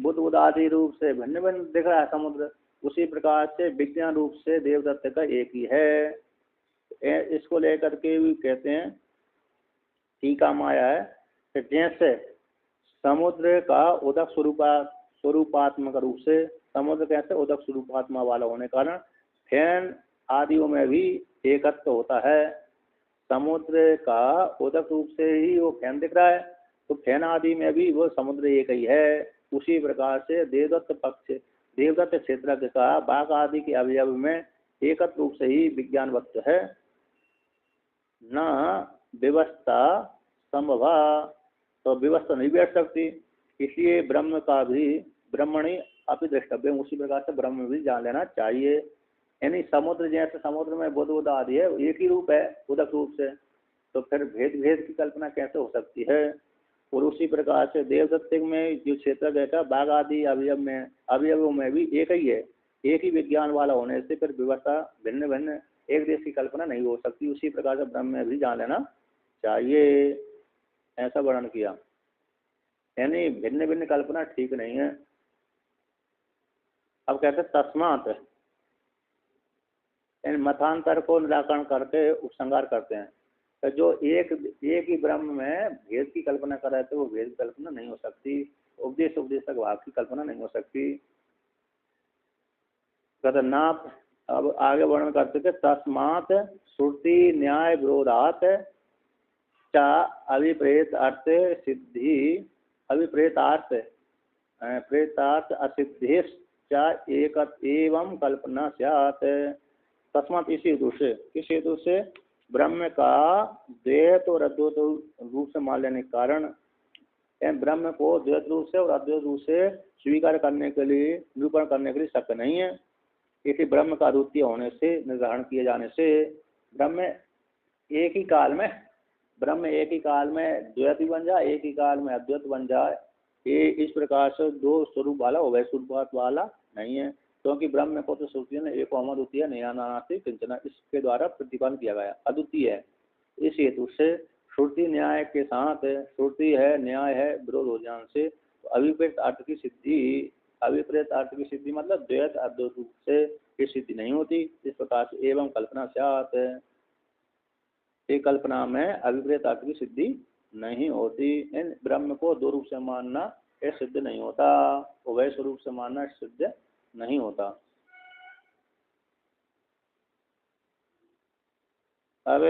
बुद्ध आदि रूप से भिन्न भिन्न दिख रहा है समुद्र, उसी प्रकार से विज्ञान रूप से देवदत्त का एक ही है। इसको लेकर के भी कहते हैं टीका माया है कि जैसे समुद्र का उदक स्वरूपात्मक रूप से, समुद्र कैसे उदक स्वरूपात्मा वाला होने के कारण फैन आदियों में भी एकत्व होता है, समुद्र का उदक रूप से ही वो फैन दिख रहा है तो फैन आदि में भी वो समुद्र एक ही है, उसी प्रकार से देवदत्त क्षेत्र का बाघ आदि के अवयव में एकत्व रूप से ही विज्ञान वस्तु है, न व्यवस्था संभवा, तो व्यवस्था नहीं बैठ सकती, इसलिए ब्रह्म का भी ब्रह्मणी अपि द्रष्टव्य, उसी प्रकार से ब्रह्म भी जान लेना चाहिए। यानी समुद्र जैसे समुद्र में बुद्ध आदि है एक ही रूप है उदक रूप से, तो फिर भेद की कल्पना कैसे हो सकती है। और उसी प्रकार से देवदत्त में जो क्षेत्र का बाघ आदि अवयवों में भी एक ही है, एक ही विज्ञान वाला होने से फिर व्यवस्था भिन्न भिन्न एक देश की कल्पना नहीं हो सकती। उसी प्रकार से ब्रह्म में भी जान लेना चाहिए, ऐसा वर्णन किया। यानी भिन्न भिन्न कल्पना ठीक नहीं है। अब कहते हैं तस्मात, यानी मतांतर को निराकरण करके उपसंहार करते हैं। तो जो एक ही ब्रह्म में भेद की कल्पना कर रहे थे वो भेद की कल्पना नहीं हो सकती, उपदेशक भाव की कल्पना नहीं हो सकती। कहते नाप, अब आगे वर्णन करते थे तस्मात श्रुति न्याय विरोधात चा अभिप्रेत अर्थ सिद्धि, अभिप्रेतार्थ प्रेतार्थ असिद्धि चा एक एवं कल्पना स्यात्। तस्मात इसी हेतु से, किस हेतु से, ब्रह्म का द्वैत और अद्वैत रूप से मान लेने के कारण, ब्रह्म को द्वैत रूप से और अद्वैत रूप से स्वीकार करने के लिए, निरूपण करने के लिए शक्य नहीं है। इसी ब्रह्म का अद्वितीय होने से, निर्धारण किए जाने से, ब्रह्म एक ही काल में द्वैत बन जाए, एक ही काल में अद्वैत बन जाए, ये इस प्रकार से दो स्वरूप वाला हो गए, स्वरूप वाला नहीं है। क्योंकि ब्रह्म को तो श्रुति ने एक अद्वितीय नयानास्ति किंचन इसके द्वारा प्रतिपादन किया गया, अद्वितीय है। इस हेतु से श्रुति न्याय के साथ, श्रुति है न्याय है विरोध हो जाने से तो अभिप्रेत अर्थ की सिद्धि, अभिप्रेत अर्थ की सिद्धि मतलब द्वैत अद्वैत रूप से ये सिद्धि नहीं होती। इस प्रकार से एवं कल्पना स्यात्, एक कल्पना में अभिप्रेत अर्थ की सिद्धि नहीं होती। इन ब्रह्म को दो रूप से मानना ये सिद्ध नहीं होता, उभय स्वरूप से मानना सिद्ध नहीं होता। अब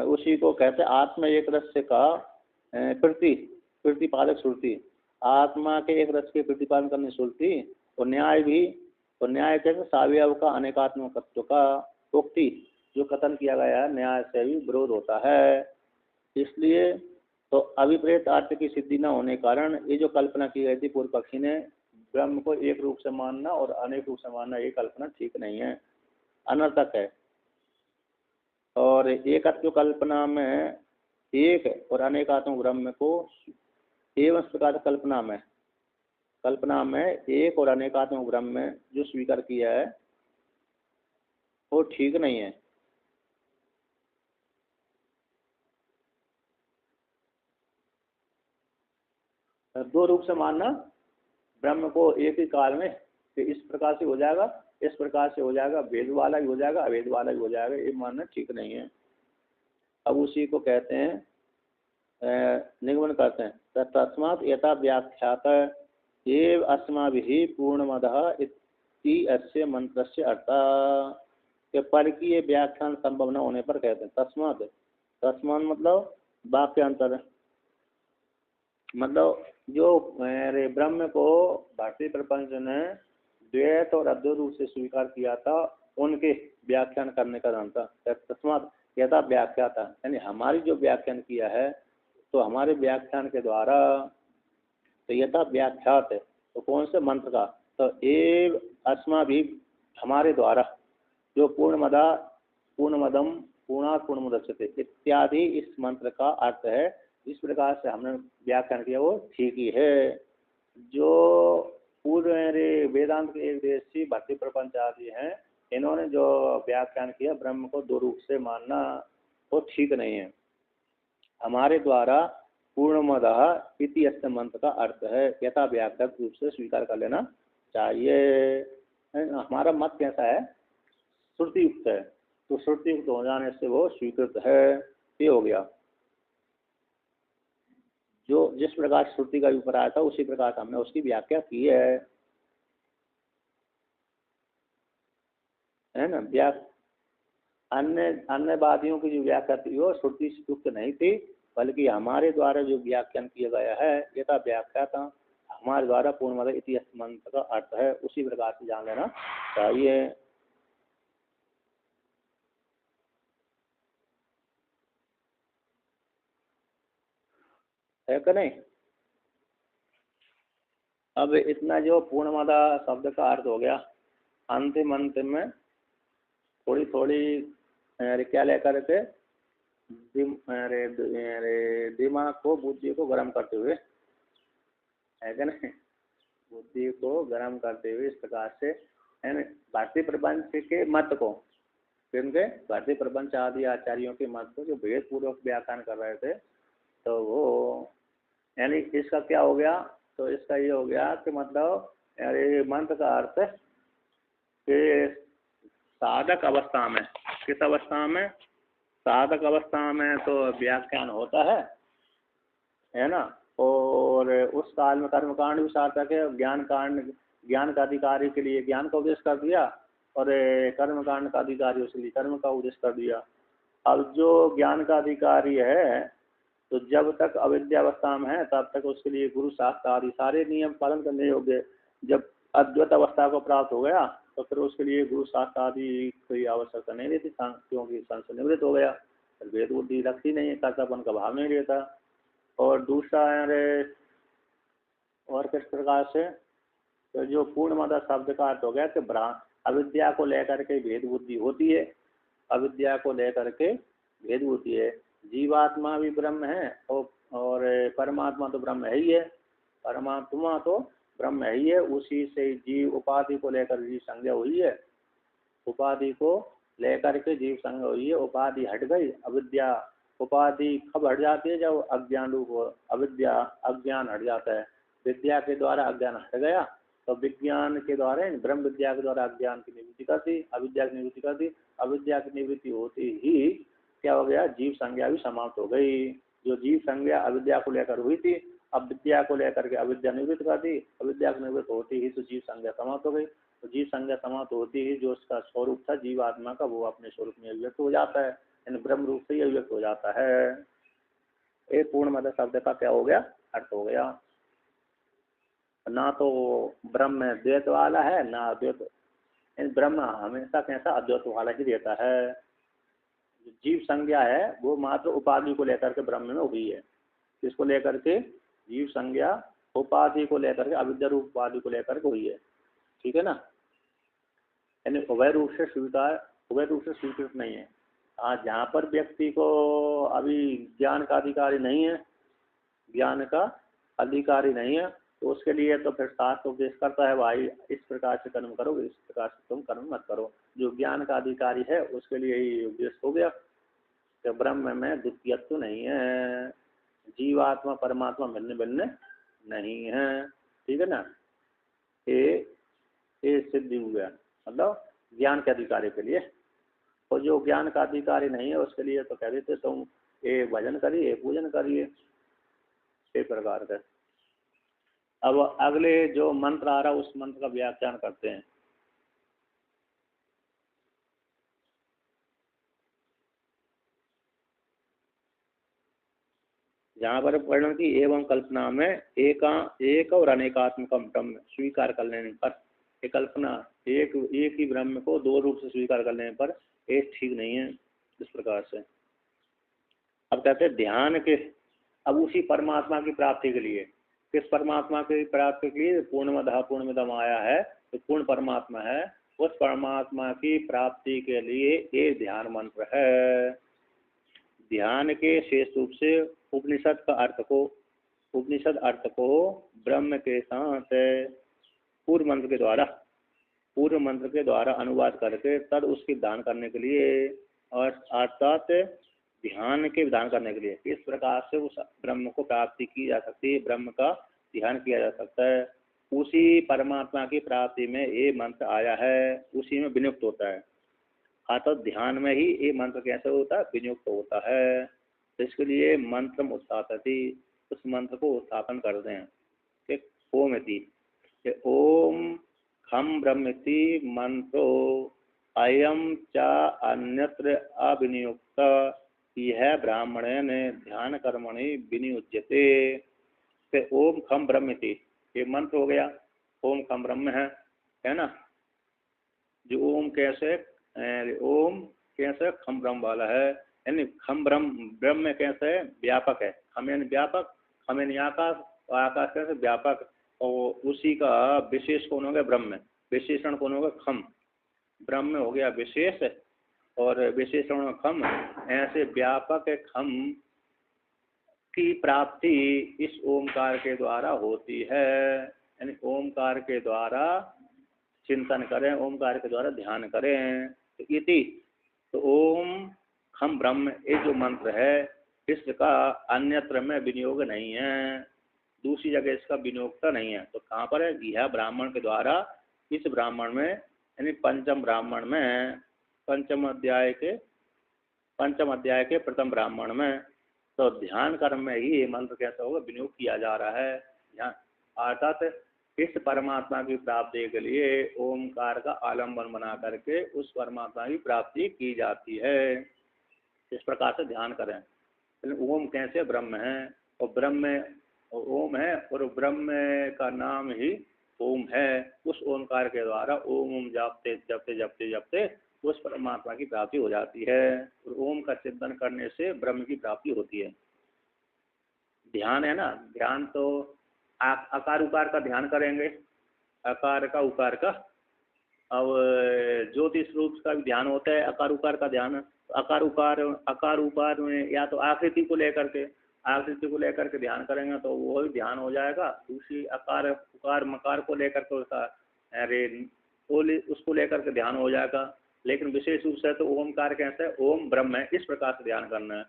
उसी को कहते आत्म एक रस्य का प्रतिपादक श्रुति, आत्मा के एक रस के प्रतिपादन करने श्रुति, और न्याय भी, और न्याय कहते सावयव का अनेकात्मकत्व का उक्ति जो कथन किया गया है न्याय से भी विरोध होता है। इसलिए तो अभिप्रेत अर्थ की सिद्धि न होने के कारण ये जो कल्पना की गई थी पूर्व पक्षी ने, ब्रह्म को एक रूप से मानना और अनेक रूप से मानना, ये कल्पना ठीक नहीं है, अनर्थक है। और एकत्व कल्पना में एक और अनेकात्मक ब्रह्म को एवं प्रकार कल्पना में एक और अनेकात्मक ब्रह्म में जो स्वीकार किया है वो ठीक नहीं है। दो रूप से मानना ब्रह्म को एक ही काल में कि इस प्रकार से हो जाएगा, इस प्रकार से हो जाएगा, भेद वाला भी हो जाएगा, अभेद वाला भी हो जाएगा, ये मानना ठीक नहीं है। अब उसी को कहते हैं निगमन करते हैं तस्मात् यथा व्याख्यात एव अस्माभिः पूर्णमदः इति अस्य मंत्रस्य अर्थ, के पर की ये व्याख्यान संभव न होने पर कहते हैं तस्मात्, तस्मात् मतलब वाक्यांतर, मतलब जो ब्रह्म को भारतीय प्रपंच ने द्वैत और अद्वैत रूप से स्वीकार किया था उनके व्याख्यान करने का नाम था तस्मात् यथा व्याख्याता, यानी हमारी जो व्याख्यान किया है तो हमारे व्याख्यान के द्वारा तो यथा व्याख्यात है, तो कौन से मंत्र का, तो एव अस्मा भी हमारे द्वारा जो पूर्णमदम पूर्णात् पूर्णमुदच्यते इत्यादि इस मंत्र का अर्थ है। इस प्रकार से हमने व्याख्यान किया वो ठीक ही है। जो पूर्व वेदांत के एक देशी भक्ति प्रपंच आदि हैं, इन्होंने जो व्याख्यान किया ब्रह्म को दो रूप से मानना वो ठीक नहीं है। हमारे द्वारा पूर्णमदः इति अस्य मंत्र का अर्थ है यथा व्याख्यात रूप से स्वीकार कर लेना चाहिए। हमारा मत कैसा है, श्रुति युक्त है, तो श्रुति युक्त हो जाने से वो स्वीकृत है, ये हो गया। जो जिस प्रकार श्रुति का ऊपर आया था उसी प्रकार हमने उसकी व्याख्या की है ना। अन्य वादियों की जो व्याख्या थी वो श्रुति से युक्त नहीं थी, बल्कि हमारे द्वारा जो व्याख्यान किया गया है ये था व्याख्या था हमारे द्वारा पूर्णमद इति अस्य मंत्र का अर्थ है, उसी प्रकार से जान लेना चाहिए। है कि नहीं। अब इतना जो पूर्णमदा शब्द का अर्थ हो गया, अंतिम अंतिम में थोड़ी थोड़ी क्या लेकर के दिमाग को बुद्धि को गर्म करते हुए, है कि नहीं, बुद्धि को गर्म करते हुए इस प्रकार से भारतीय प्रपंच के मत को, क्योंकि भारतीय प्रपंच आदि आचार्यों के मत को जो भेद पूर्वक व्याख्यान कर रहे थे, तो वो यानी इसका क्या हो गया, तो इसका ये हो गया कि मतलब अरे मंत्र का अर्थ कि साधक अवस्था में, किस अवस्था में, साधक अवस्था में तो व्याख्यान होता है ना, और उस काल में कर्म कांड भी सार्थक है, ज्ञान कांड, ज्ञान का अधिकारी के लिए ज्ञान का उपदेश कर दिया, और कर्म कांड का अधिकारी उसके लिए कर्म का उपदेश कर दिया। अब जो ज्ञान का अधिकारी है, तो जब तक अविद्यावस्था में है तब तक उसके लिए गुरु शास्त्र आदि सारे नियम पालन करने योग्य। जब अद्वैत अवस्था को प्राप्त हो गया तो फिर उसके लिए गुरु शास्त्र आदि कोई आवश्यकता नहीं रहती, क्योंकि संशय निवृत्त हो गया, फिर वेद बुद्धि रखती नहीं है, कर्तापन का भाव नहीं रहता। और दूसरा और किस प्रकार से, तो जो पूर्णमद शब्द का अर्थ हो गया कि अविद्या को लेकर के भेद बुद्धि होती है, अविद्या को लेकर के भेद बुद्धि है। जीवात्मा भी ब्रह्म है और परमात्मा तो ब्रह्म है ही है, परमात्मा तो ब्रह्म है ही है, उसी से जीव उपाधि को लेकर जीव संज्ञा हुई है, उपाधि को लेकर के जीव संज्ञा हुई है, उपाधि हट गई, अविद्या उपाधि कब हट जाती है, जब अज्ञान रूप अविद्या अज्ञान हट जाता है, विद्या के द्वारा अज्ञान हट गया, तो विज्ञान के द्वारा ब्रह्म विद्या के द्वारा अज्ञान की निवृत्ति कर दी, अविद्या की निवृत्ति कर दी, अविद्या की निवृत्ति होती ही क्या हो गया, जीव संज्ञा भी समाप्त हो गई। जो जीव संज्ञा अविद्या को लेकर हुई थी, अब विद्या को लेकर के अविद्या निवृत्त कर दी, अविद्या की निवृत्त होती ही तो जीव संज्ञा समाप्त हो गई, तो जीव संज्ञा समाप्त होती ही जो उसका स्वरूप था जीवात्मा का, वो अपने स्वरूप में अभिव्यक्त हो जाता है, यानी ब्रह्म रूप से ही अभिव्यक्त हो जाता है। एक पूर्णमद शब्द का क्या हो गया, अर्थ हो गया। ना तो ब्रह्म द्वैत वाला है ना अद्वैत, ब्रह्म हमेशा कैसा अद्वैत वाला ही रहता है। जीव संज्ञा है वो मात्र उपाधि को लेकर के ब्रह्म में हुई है, इसको लेकर के जीव संज्ञा उपाधि को लेकर के अविद्या रूप उपाधि को लेकर के हुई है, ठीक है ना, यानी उभय रूप से स्वीकार, उभय रूप से स्वीकृत नहीं है। आज जहाँ पर व्यक्ति को अभी ज्ञान का अधिकारी नहीं है, ज्ञान का अधिकारी नहीं है, तो उसके लिए तो फिर शास्त्र उपदेश करता है, भाई इस प्रकार से कर्म करो, इस प्रकार से तुम कर्म मत करो। जो ज्ञान का अधिकारी है उसके लिए ही उपदेश हो गया कि ब्रह्म में द्वितीयत्व नहीं है, जीवात्मा परमात्मा भिन्न भिन्न नहीं है, ठीक है ना, ये सिद्धि हो गया, मतलब ज्ञान के अधिकारी के लिए। और जो ज्ञान का अधिकारी नहीं है उसके लिए तो कह देते तुम ये भजन करिए, पूजन करिए, इस प्रकार का। अब अगले जो मंत्र आ रहा है उस मंत्र का व्याख्यान करते हैं। जहाँ पर वर्णन की एवं कल्पना में एक और अनेकात्मकम ब्रह्म स्वीकार कर लेने पर, एक कल्पना एक ही ब्रह्म को दो रूप से स्वीकार कर लेने पर एक ठीक नहीं है, इस प्रकार से। अब कहते हैं ध्यान के, अब उसी परमात्मा की प्राप्ति के लिए, किस परमात्मा की प्राप्ति के लिए, पूर्णमिदम् आया है तो पूर्ण परमात्मा है, उस परमात्मा की प्राप्ति के लिए ये ध्यान मंत्र है। ध्यान के शेष रूप से उपनिषद का अर्थ को, उपनिषद अर्थ को ब्रह्म के साथ पूर्व मंत्र के द्वारा अनुवाद करके तद उसकी दान करने के लिए, और अर्थात ध्यान के विधान करने के लिए इस प्रकार से उस ब्रह्म को प्राप्ति की जा सकती है, ब्रह्म का ध्यान किया जा सकता है। उसी परमात्मा की प्राप्ति में ये मंत्र आया है, उसी में विनियुक्त होता है। तो ध्यान में ही ये मंत्र कैसे होता है, विनियुक्त होता है। तो इसके लिए मंत्र उत्थापति, उस मंत्र को उत्थापन करते हैं। ओम इति, ओम खम ब्रह्मिति मंत्रो अयम च अन्यत्र अविनियुक्त यह ब्राह्मणेन ध्यान कर्मणि विनियुज्यते। ओम खम ब्रह्मिति ये मंत्र हो गया, ओम खम ब्रह्म है ना, जो ओम कैसे, ओम कैसे खम ब्रह्म वाला है, यानी खम ब्रह्म कैसे व्यापक है, खम यानी व्यापक, खम यानी आकाश, और आकाश कैसे व्यापक, और उसी का विशेष कौन हो गया ब्रह्म, विशेषण कौन होगा खम, ब्रह्म हो गया विशेष और विशेषण खम, ऐसे व्यापक खम की प्राप्ति इस ओमकार के द्वारा होती है। यानी ओमकार के द्वारा चिंतन करें, ओमकार के द्वारा ध्यान करें। तो इति, तो ओम हम ब्रह्म, ये जो मंत्र है इसका अन्यत्र में विनियोग नहीं है, दूसरी जगह इसका विनियोगता नहीं है। तो कहाँ पर है? यह ब्राह्मण के द्वारा, इस ब्राह्मण में, यानी पंचम ब्राह्मण में, पंचम अध्याय के प्रथम ब्राह्मण में। तो ध्यान कर्म में ही ये मंत्र कैसा होगा? विनियोग किया जा रहा है। ध्यान अर्थात इस परमात्मा की प्राप्ति के लिए ओमकार का आलम्बन बना करके उस परमात्मा की प्राप्ति की जाती है। इस प्रकार से ध्यान करें। ओम कैसे? ब्रह्म है, और ब्रह्म ओम है, और ब्रह्म का नाम ही ओम है। उस ओमकार के द्वारा ओम ओम जपते जपते जपते जपते उस परमात्मा की प्राप्ति हो जाती है, और ओम का चिंतन करने से ब्रह्म की प्राप्ति होती है। ध्यान है ना, ध्यान तो आप अकार उकार का ध्यान करेंगे, अकार का उकार का। अब ज्योतिष रूप का भी ध्यान होता है, अकार उकार का ध्यान। अकार उकार में या तो आकृति को लेकर के ध्यान करेंगे तो वो भी ध्यान हो जाएगा। दूसरी अकार उकार मकार को लेकर के उसका उसको लेकर के ध्यान हो जाएगा। लेकिन विशेष रूप से तो ओमकार कैसे है? ओम ब्रह्म है, इस प्रकार से ध्यान करना है।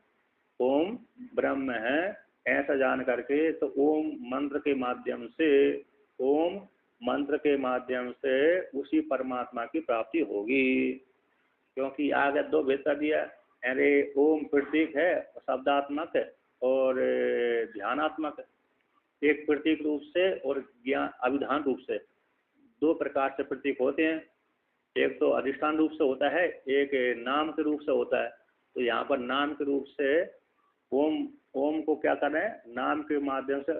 ओम ब्रह्म है ऐसा जान करके, तो ओम मंत्र के माध्यम से उसी परमात्मा की प्राप्ति होगी। क्योंकि आगे दो भेद कर दिया, अरे ओम प्रतीक है, शब्दात्मक है और ध्यानात्मक है। एक प्रतीक रूप से और ज्ञान अभिधान रूप से, दो प्रकार से प्रतीक होते हैं। एक तो अधिष्ठान रूप से होता है, एक नाम के रूप से होता है। तो यहाँ पर नाम के रूप से ओम को क्या करना है? नाम के माध्यम से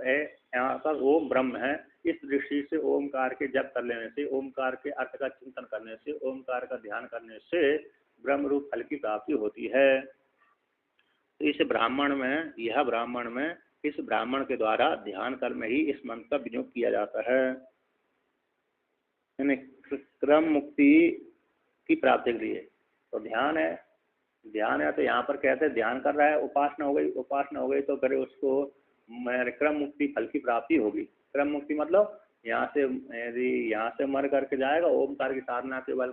यहाँ पर ओम ब्रह्म है, इस दृष्टि से ओमकार के जप कर लेने से, ओमकार के अर्थ का चिंतन करने से, ओमकार का ध्यान करने से ब्रह्म रूप फल की प्राप्ति होती है। तो इस ब्राह्मण में इस ब्राह्मण के द्वारा ध्यान कर्म ही इस मंत्र का विनियोग किया जाता है। यानी क्रम मुक्ति की प्राप्ति के लिए तो ध्यान है तो यहाँ पर कहते हैं ध्यान कर रहा है, उपासना हो गई तो फिर उसको क्रम मुक्ति फल की प्राप्ति होगी। क्रम मुक्ति मतलब यहाँ से मर करके जाएगा, ओमकार की साधना के बल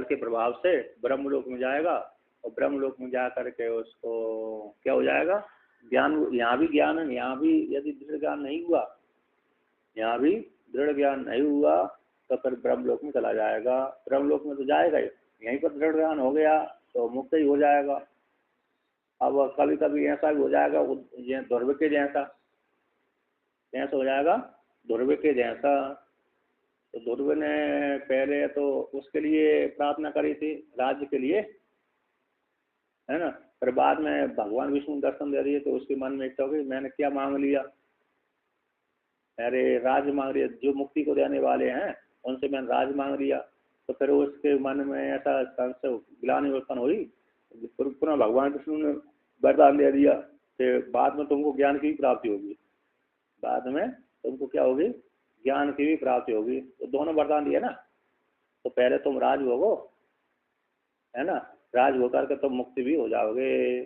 के प्रभाव से ब्रह्मलोक में जाएगा, और ब्रह्मलोक में जा करके उसको क्या हो जाएगा? ज्ञान। यहाँ भी ज्ञान है, यहाँ भी यदि दृढ़ ज्ञान नहीं हुआ तो फिर ब्रह्मलोक में चला जाएगा। ब्रह्मलोक में तो जाएगा ही, यहीं पर दृढ़ ज्ञान हो गया तो मुक्त ही हो जाएगा। अब कभी कभी ऐसा भी हो जाएगा ध्रुव के जैसा हो जाएगा, ध्रुव के जैसा। तो ध्रुव ने पहले तो उसके लिए प्रार्थना करी थी, राज्य के लिए, है ना। फिर बाद में भगवान विष्णु दर्शन दे दिए तो उसके मन में इच्छा हो गई, मैंने क्या मांग लिया? अरे राज्य मांग लिया, जो मुक्ति को देने वाले हैं उनसे मैंने राज मांग लिया। तो फिर उसके मन में ऐसा संशय ग्लानि उत्पन्न हुई, पुनः भगवान विष्णु ने वरदान दे दिया कि बाद में तुमको ज्ञान की भी प्राप्ति होगी, बाद में तुमको क्या होगी? ज्ञान की भी प्राप्ति होगी। तो दोनों वरदान दिए ना। तो पहले तुम राज भोगो, है ना, राज भोग करके तुम मुक्ति भी हो जाओगे,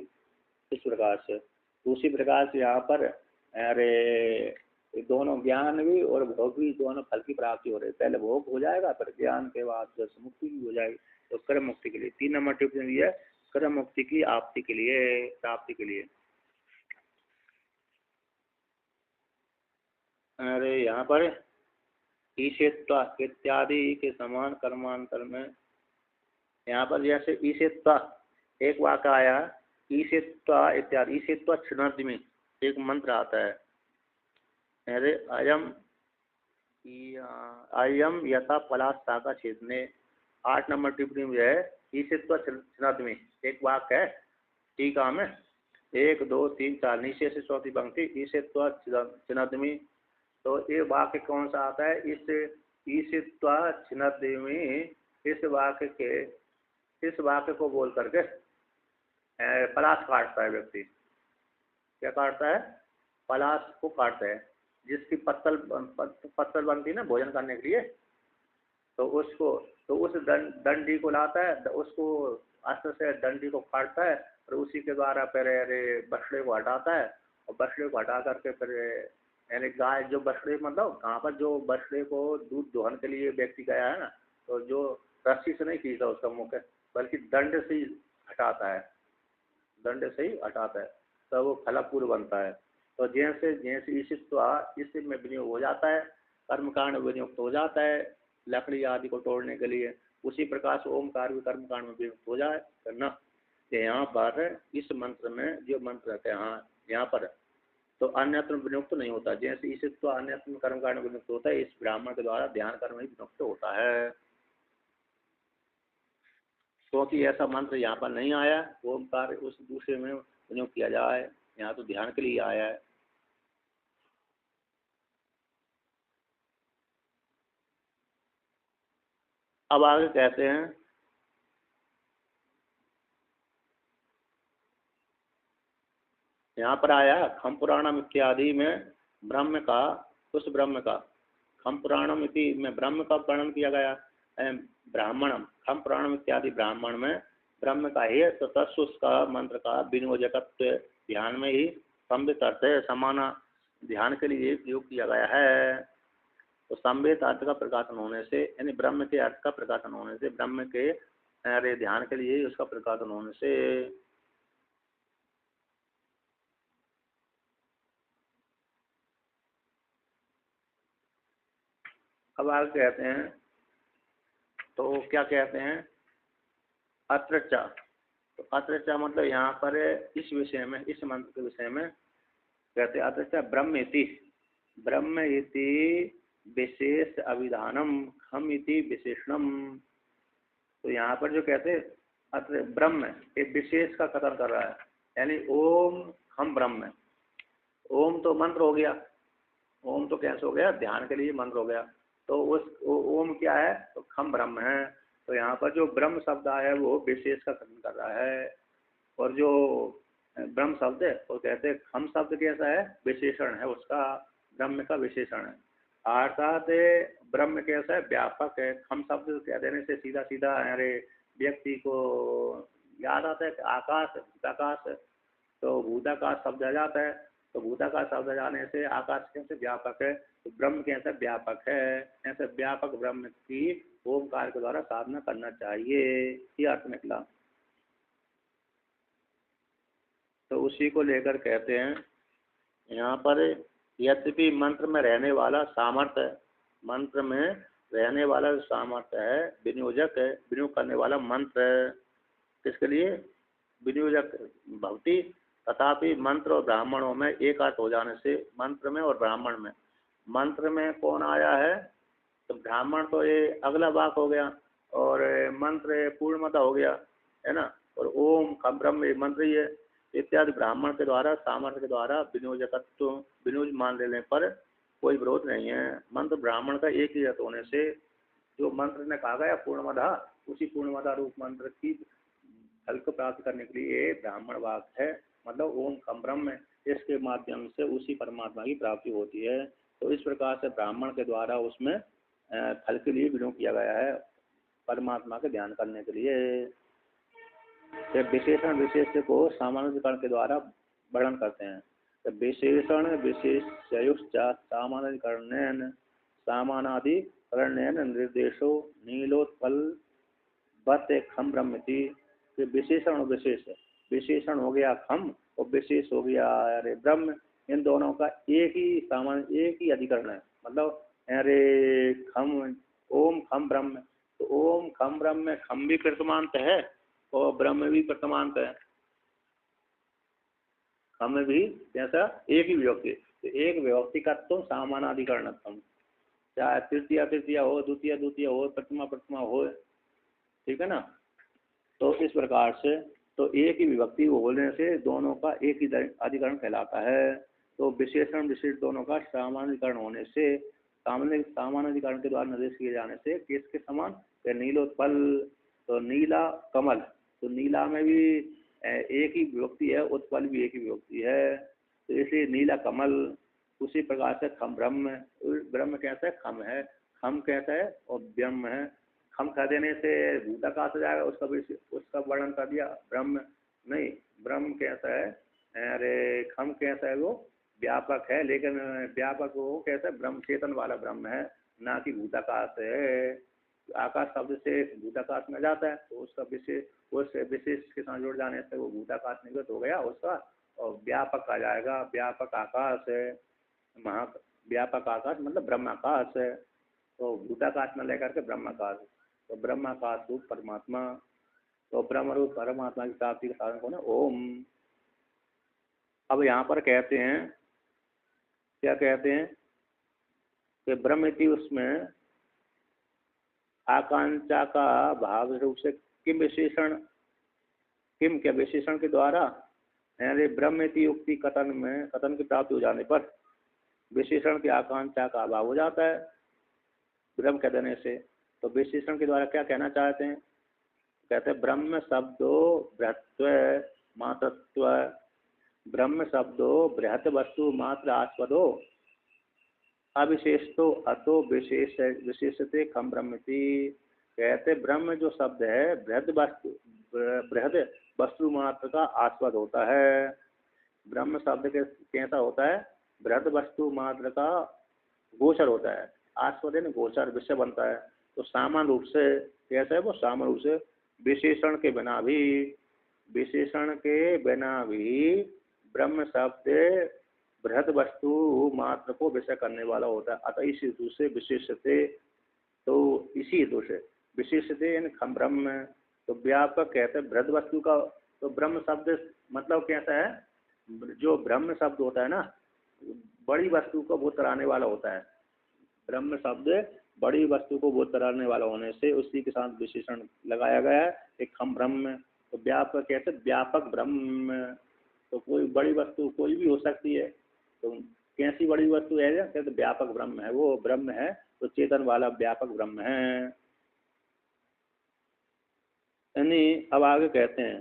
इस प्रकार से। उसी प्रकार से यहाँ पर अरे दोनों ज्ञान भी और भोग भी, दोनों फल की प्राप्ति हो रही है। पहले भोग हो जाएगा, फिर ज्ञान के बाद जैसे मुक्ति भी हो जाएगी। तो कर्म मुक्ति के लिए 3 नंबर टिप्पणी है, कर्म मुक्ति की प्राप्ति के लिए। अरे यहाँ पर ईशित्वा इत्यादि के समान कर्मांतर में, यहाँ पर जैसे ईशित्वा एक वाक्य आया, ईशित्वा इत्यादि, ईशित्वा छिन्नति में एक मंत्र आता है, अरे अयम यथा पलाश शाखा छेदने। 8 नंबर टिप्पणी में है ईशित्वा छिन्नति में एक वाक्य है, टीका में 1 2 3 4 नीचे से चौथी पंक्ति, ईशित्वा छिन्नति में। तो ये वाक्य कौन सा आता है? इस ईशित्वा छिन्नति में, इस वाक्य को बोल करके पलाश काटता है व्यक्ति। क्या काटता है? पलाश को काटता है, जिसकी पत्तल बनती है ना भोजन करने के लिए। तो उस डंडी को लाता है, उसको अस्त्र से डंडी को काटता है, और उसी के द्वारा फिर बछड़े को हटाता है, और बछड़े को हटा करके फिर यानी गाय जो बछड़े मतलब कहाँ पर जो बछड़े को दूध दोहन के लिए व्यक्ति गया है ना, तो जो रस्सी से नहीं खींचता उसका मुख है, बल्कि दंड से ही हटाता है, दंड से ही हटाता है, तो वो फलपूर्व बनता है। तो जैसे जैसे इसी में विनियोग हो जाता है, कर्मकांड विनियुक्त हो जाता है लकड़ी आदि को तोड़ने के लिए, उसी प्रकार से ओमकार भी कर्मकांड में विनियुक्त हो जाए करना। तो यहाँ पर इस मंत्र में जो मंत्र रहते हैं हाँ यहाँ पर, तो अन्यत्र विनियुक्त नहीं होता, जैसे इसे तो अन्यत्र कर्मकांड विनियुक्त होता है, इस ब्राह्मण के द्वारा ध्यान कर्म ही विनियुक्त होता है। क्योंकि ऐसा मंत्र यहाँ पर नहीं आया ओमकार उस दूसरे में विनियोग किया जाए, यहाँ तो ध्यान के लिए आया है। अब आगे कहते हैं यहाँ पर आया खम पुराणम इत्यादि में ब्रह्म का, उस ब्रह्म का खम पुराणम इति में ब्रह्म का वर्णन किया गया, ब्राह्मणम खम पुराणम इत्यादि ब्राह्मण में ब्रह्म का ही, तो तस् उसका मंत्र का विनियोजकत्व ध्यान में ही संबित अर्थ समाना ध्यान के लिए प्रयोग किया गया है। तो संबित अर्थ का प्रकाशन होने से यानी ब्रह्म के अर्थ का प्रकाशन होने से, ब्रह्म के अरे ध्यान के लिए उसका प्रकाशन होने से। अब आगे कहते हैं, तो क्या कहते हैं अत्रचा, तो अत्रचा मतलब यहाँ पर इस विषय में, इस मंत्र के विषय में कहते हैं अत्रचा ब्रह्म इति, ब्रह्म इति विशेष अभिधानम खम इति विशेषणम। तो यहाँ पर जो कहते हैं अत्र ब्रह्म एक विशेष का कथन कर रहा है, यानी ओम हम ब्रह्म, ओम तो मंत्र हो गया, ओम तो कैसे हो गया ध्यान के लिए मंत्र हो गया, तो उस ओम क्या है तो खम ब्रह्म है। तो यहाँ पर जो ब्रह्म शब्द आया है वो विशेष का कथन कर रहा है, और जो ब्रह्म शब्द है वो कहते हैं खम शब्द कैसा है विशेषण है उसका, ब्रह्म का विशेषण है, अर्थात ब्रह्म कैसा है व्यापक है। खम शब्द कह देने से सीधा सीधा अरे व्यक्ति को याद आता है आकाश भूताकाश, तो भूताकाश शब्द आ जाता है, तो भूताकाश शब्द जाने से आकाश कैसे व्यापक है, तो ब्रह्म कैसे व्यापक है, ऐसे व्यापक ब्रह्म की ओमकार के द्वारा साधना करना चाहिए, ये अर्थ निकला। तो उसी को लेकर कहते हैं यहाँ पर यद्यपि मंत्र में रहने वाला सामर्थ्य, मंत्र में रहने वाला जो सामर्थ्य है विनियोजक है, विनियोग करने वाला मंत्र है, किसके लिए विनियोजक भक्ति, तथापि मंत्र और ब्राह्मणों में एक अर्थ हो जाने से, मंत्र में और ब्राह्मण में, मंत्र में कौन आया है तो ब्राह्मण तो ये अगला वाक हो गया, और मंत्र पूर्णमता हो गया है ना, और ओम का ब्रह्म ये मंत्र ही है इत्यादि ब्राह्मण के द्वारा सामर्थ्य के द्वारा विनियोजकत्व विनियोज मान लेने पर कोई विरोध नहीं है। मंत्र ब्राह्मण का एक ही अर्थ होने से जो मंत्र ने कहा गया पूर्णमदा, उसी पूर्णमदा रूप मंत्र की फल को प्राप्त करने के लिए ब्राह्मण वाक है, मतलब ओम कम ब्रह्म, इसके माध्यम से उसी परमात्मा की प्राप्ति होती है। तो इस प्रकार से ब्राह्मण के द्वारा उसमें फल के लिए विनियोग किया गया है, परमात्मा के ध्यान करने के लिए। विशेषण विशेष को सामान्यकरण के द्वारा वर्णन करते हैं, तो विशेषण विशेषयुश्च सामान्यकरणेन सामानाधिकरणेन निर्देशो नीलोत्पल बत खम ब्रह्मति। विशेषण और विशेष, विशेषण हो गया खम और विशेष हो गया अरे ब्रह्म, इन दोनों का एक ही सामान्य एक ही अधिकरण है, मतलब अरे खम ओम खम ब्रह्म, तो ओम खम ब्रह्म में खम भी कृतमांत है और ब्रह्म भी कृतमांत है, खम भी जैसा एक ही विभक्ति, तो एक विभक्ति का तुम सामानाधिकरण, चाहे तृतीय तृतीय हो, द्वितीय द्वितीय हो, प्रथमा प्रथमा हो, ठीक है ना। तो इस प्रकार से तो एक ही विभक्ति होने से दोनों का एक ही अधिकरण कहलाता है। तो विशेषण विशेष दोनों का सामान्यकरण होने से, सामान्यकरण के द्वारा निर्देश किए जाने से किसके समान, नीलोत्पल, तो नीला कमल, तो नीला में भी एक ही विभक्ति है, उत्पल भी एक ही विभक्ति है, तो इसलिए नीला कमल। उसी प्रकार से खम ब्रह्म, ब्रह्म कैसा है खम है, खम कैसा है और ब्रह्म है, खम कह देने से भूताकाश हो जाएगा, उसका वर्णन कर दिया, ब्रह्म नहीं, ब्रह्म कैसा है अरे खम कैसा है वो व्यापक है, लेकिन व्यापक वो कैसे ब्रह्म चेतन वाला ब्रह्म है, ना कि भूताकाश है। आकाश शब्द से भूताकाश में जाता है, तो उसका विशेष उस विशेष के साथ जुड़ जाने से वो भूताकाश निवृत्त हो गया उसका, और व्यापक आ जाएगा। व्यापक आकाश है, महा व्यापक आकाश मतलब ब्रह्माकाश है, तो भूताकाश में लेकर के ब्रह्माकाश, तो ब्रह्माकाश रूप परमात्मा, तो ब्रह्म रूप परमात्मा की प्राप्ति का साधन कौन है? ओम। अब यहाँ पर कहते हैं, क्या कहते हैं कि ब्रह्म की उसमें आकांक्षा का भाव रूप से किम विशेषण, किम के विशेषण के द्वारा, यानी ब्रह्म की युक्ति कथन में, कथन की प्राप्ति हो जाने पर विशेषण की आकांक्षा का अभाव हो जाता है ब्रह्म कह देने से। तो विशेषण के द्वारा क्या कहना चाहते हैं? कहते हैं ब्रह्म शब्दो बृहत्व मातृत्व, ब्रह्म शब्दो बृहत वस्तु मात्र आस्पदो अविशेषतो अतो विशेष विशेषते खम ब्रह्मति। कहते ब्रह्म जो शब्द है बृहद वस्तु मात्र का आस्पद होता है। ब्रह्म शब्द के कैसा होता है? बृहद वस्तु मात्र का गोचर होता है। आस्पद है गोचर, विषय बनता है। तो सामान्य रूप से कैसा है वो? सामान्य रूप से विशेषण के बिना भी, विशेषण के बिना भी ब्रह्म शब्द बृहद वस्तु मात्र को विषय करने वाला होता है। अतः इस हेतु से विशेषते, तो इसी हेतु से विशेषते यानी खम ब्रह्म, तो व्यापक कहते हैं बृहद वस्तु का। तो ब्रह्म शब्द मतलब कैसा है? जो ब्रह्म शब्द होता है ना, बड़ी वस्तु को बोध कराने वाला होता है। ब्रह्म शब्द बड़ी वस्तु को बोध कराने वाला होने से उसी के साथ विशेषण लगाया गया है, एक खम ब्रह्म। तो व्यापक कहते हैं व्यापक ब्रह्म, तो कोई बड़ी वस्तु कोई भी हो सकती है। तो कैसी बड़ी वस्तु है? कहते व्यापक ब्रह्म है, वो ब्रह्म है तो चेतन वाला व्यापक ब्रह्म है। यानी अब आगे कहते हैं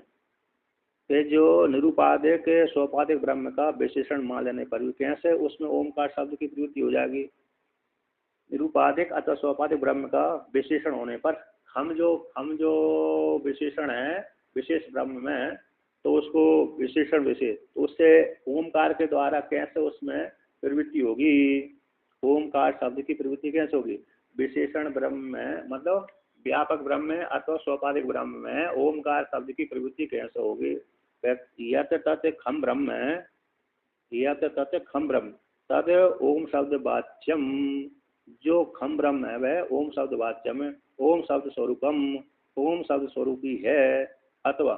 कि जो निरूपाधिक सोपाधिक ब्रह्म का विशेषण मान लेने पर भी कैसे उसमें ओमकार शब्द की प्रवृत्ति हो जाएगी। निरूपाधिक अथवा सोपाधिक ब्रह्म का विशेषण होने पर हम जो विशेषण है विशेष ब्रह्म में, तो उसको विशेषण विशेष, तो उससे ओमकार के द्वारा कैसे उसमें प्रवृत्ति होगी? ओमकार शब्द की प्रवृत्ति कैसे होगी? विशेषण ब्रह्म में मतलब व्यापक ब्रह्म में अथवा सोपाधिक ब्रह्म में ओमकार शब्द की प्रवृत्ति कैसे होगी? यत तत् खम ब्रह्म, यत तत् खम ब्रह्म तद ओम शब्द वाच्यम, जो खम ब्रह्म है वह ओम शब्द वाच्यम, ओम शब्द स्वरूपम, ओम शब्द स्वरूपी है। अथवा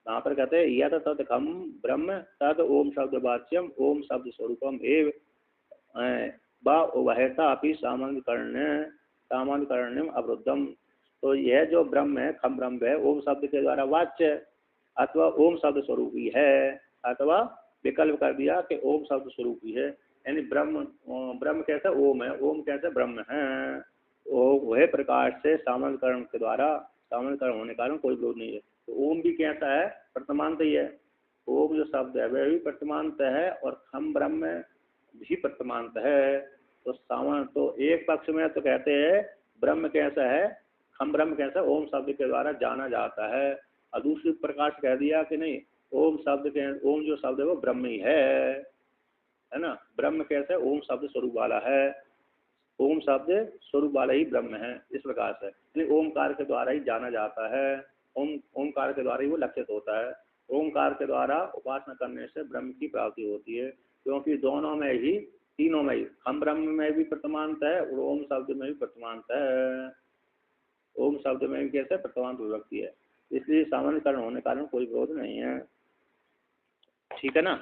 यहाँ पर कहते हैं यत तत् खम ब्रह्म तद ओम शब्द वाच्यम ओम शब्द स्वरूपम एव वहता अपनी सामान्यकरण अवरुद्धम। तो यह जो ब्रह्म है खम ब्रह्म है ओम शब्द के द्वारा वाच्य अथवा ओम शब्द स्वरूपी है, अथवा विकल्प कर दिया कि ओम शब्द स्वरूपी है। यानी ब्रह्म कैसा ओम है, ओम कैसा ब्रह्म है, वह प्रकार से सामान्यकरण के द्वारा, सामान्यकरण होने के कारण कोई विरोध नहीं है। तो ओम भी कैसा है? वर्तमानत ही है। ओम जो शब्द है वह भी वर्तमानत है और खम ब्रह्म भी वर्तमानत है। तो सामान्य तो एक पक्ष में तो कहते हैं ब्रह्म कैसा है, खम ब्रह्म कैसा, ओम शब्द के द्वारा जाना जाता है, और दूसरी प्रकार से कह दिया कि नहीं ओम शब्द के, ओम जो शब्द है वो ब्रह्म ही है ना। ब्रह्म कैसे? ओम शब्द स्वरूप वाला है, ओम शब्द स्वरूप वाला ही ब्रह्म है। इस प्रकार से यानी ओमकार के द्वारा ही जाना जाता है, ओमकार के द्वारा ही वो लक्षित होता है। ओमकार के द्वारा उपासना करने से ब्रह्म की प्राप्ति होती है, क्योंकि दोनों में ही, तीनों में ही, हम ब्रह्म में भी वर्तमानत है और ओम शब्द में भी वर्तमानत है। ओम शब्द में भी कैसे वर्तमान विभक्ति है, इसलिए सामान्यकरण होने के कारण कोई विरोध नहीं है। ठीक है ना।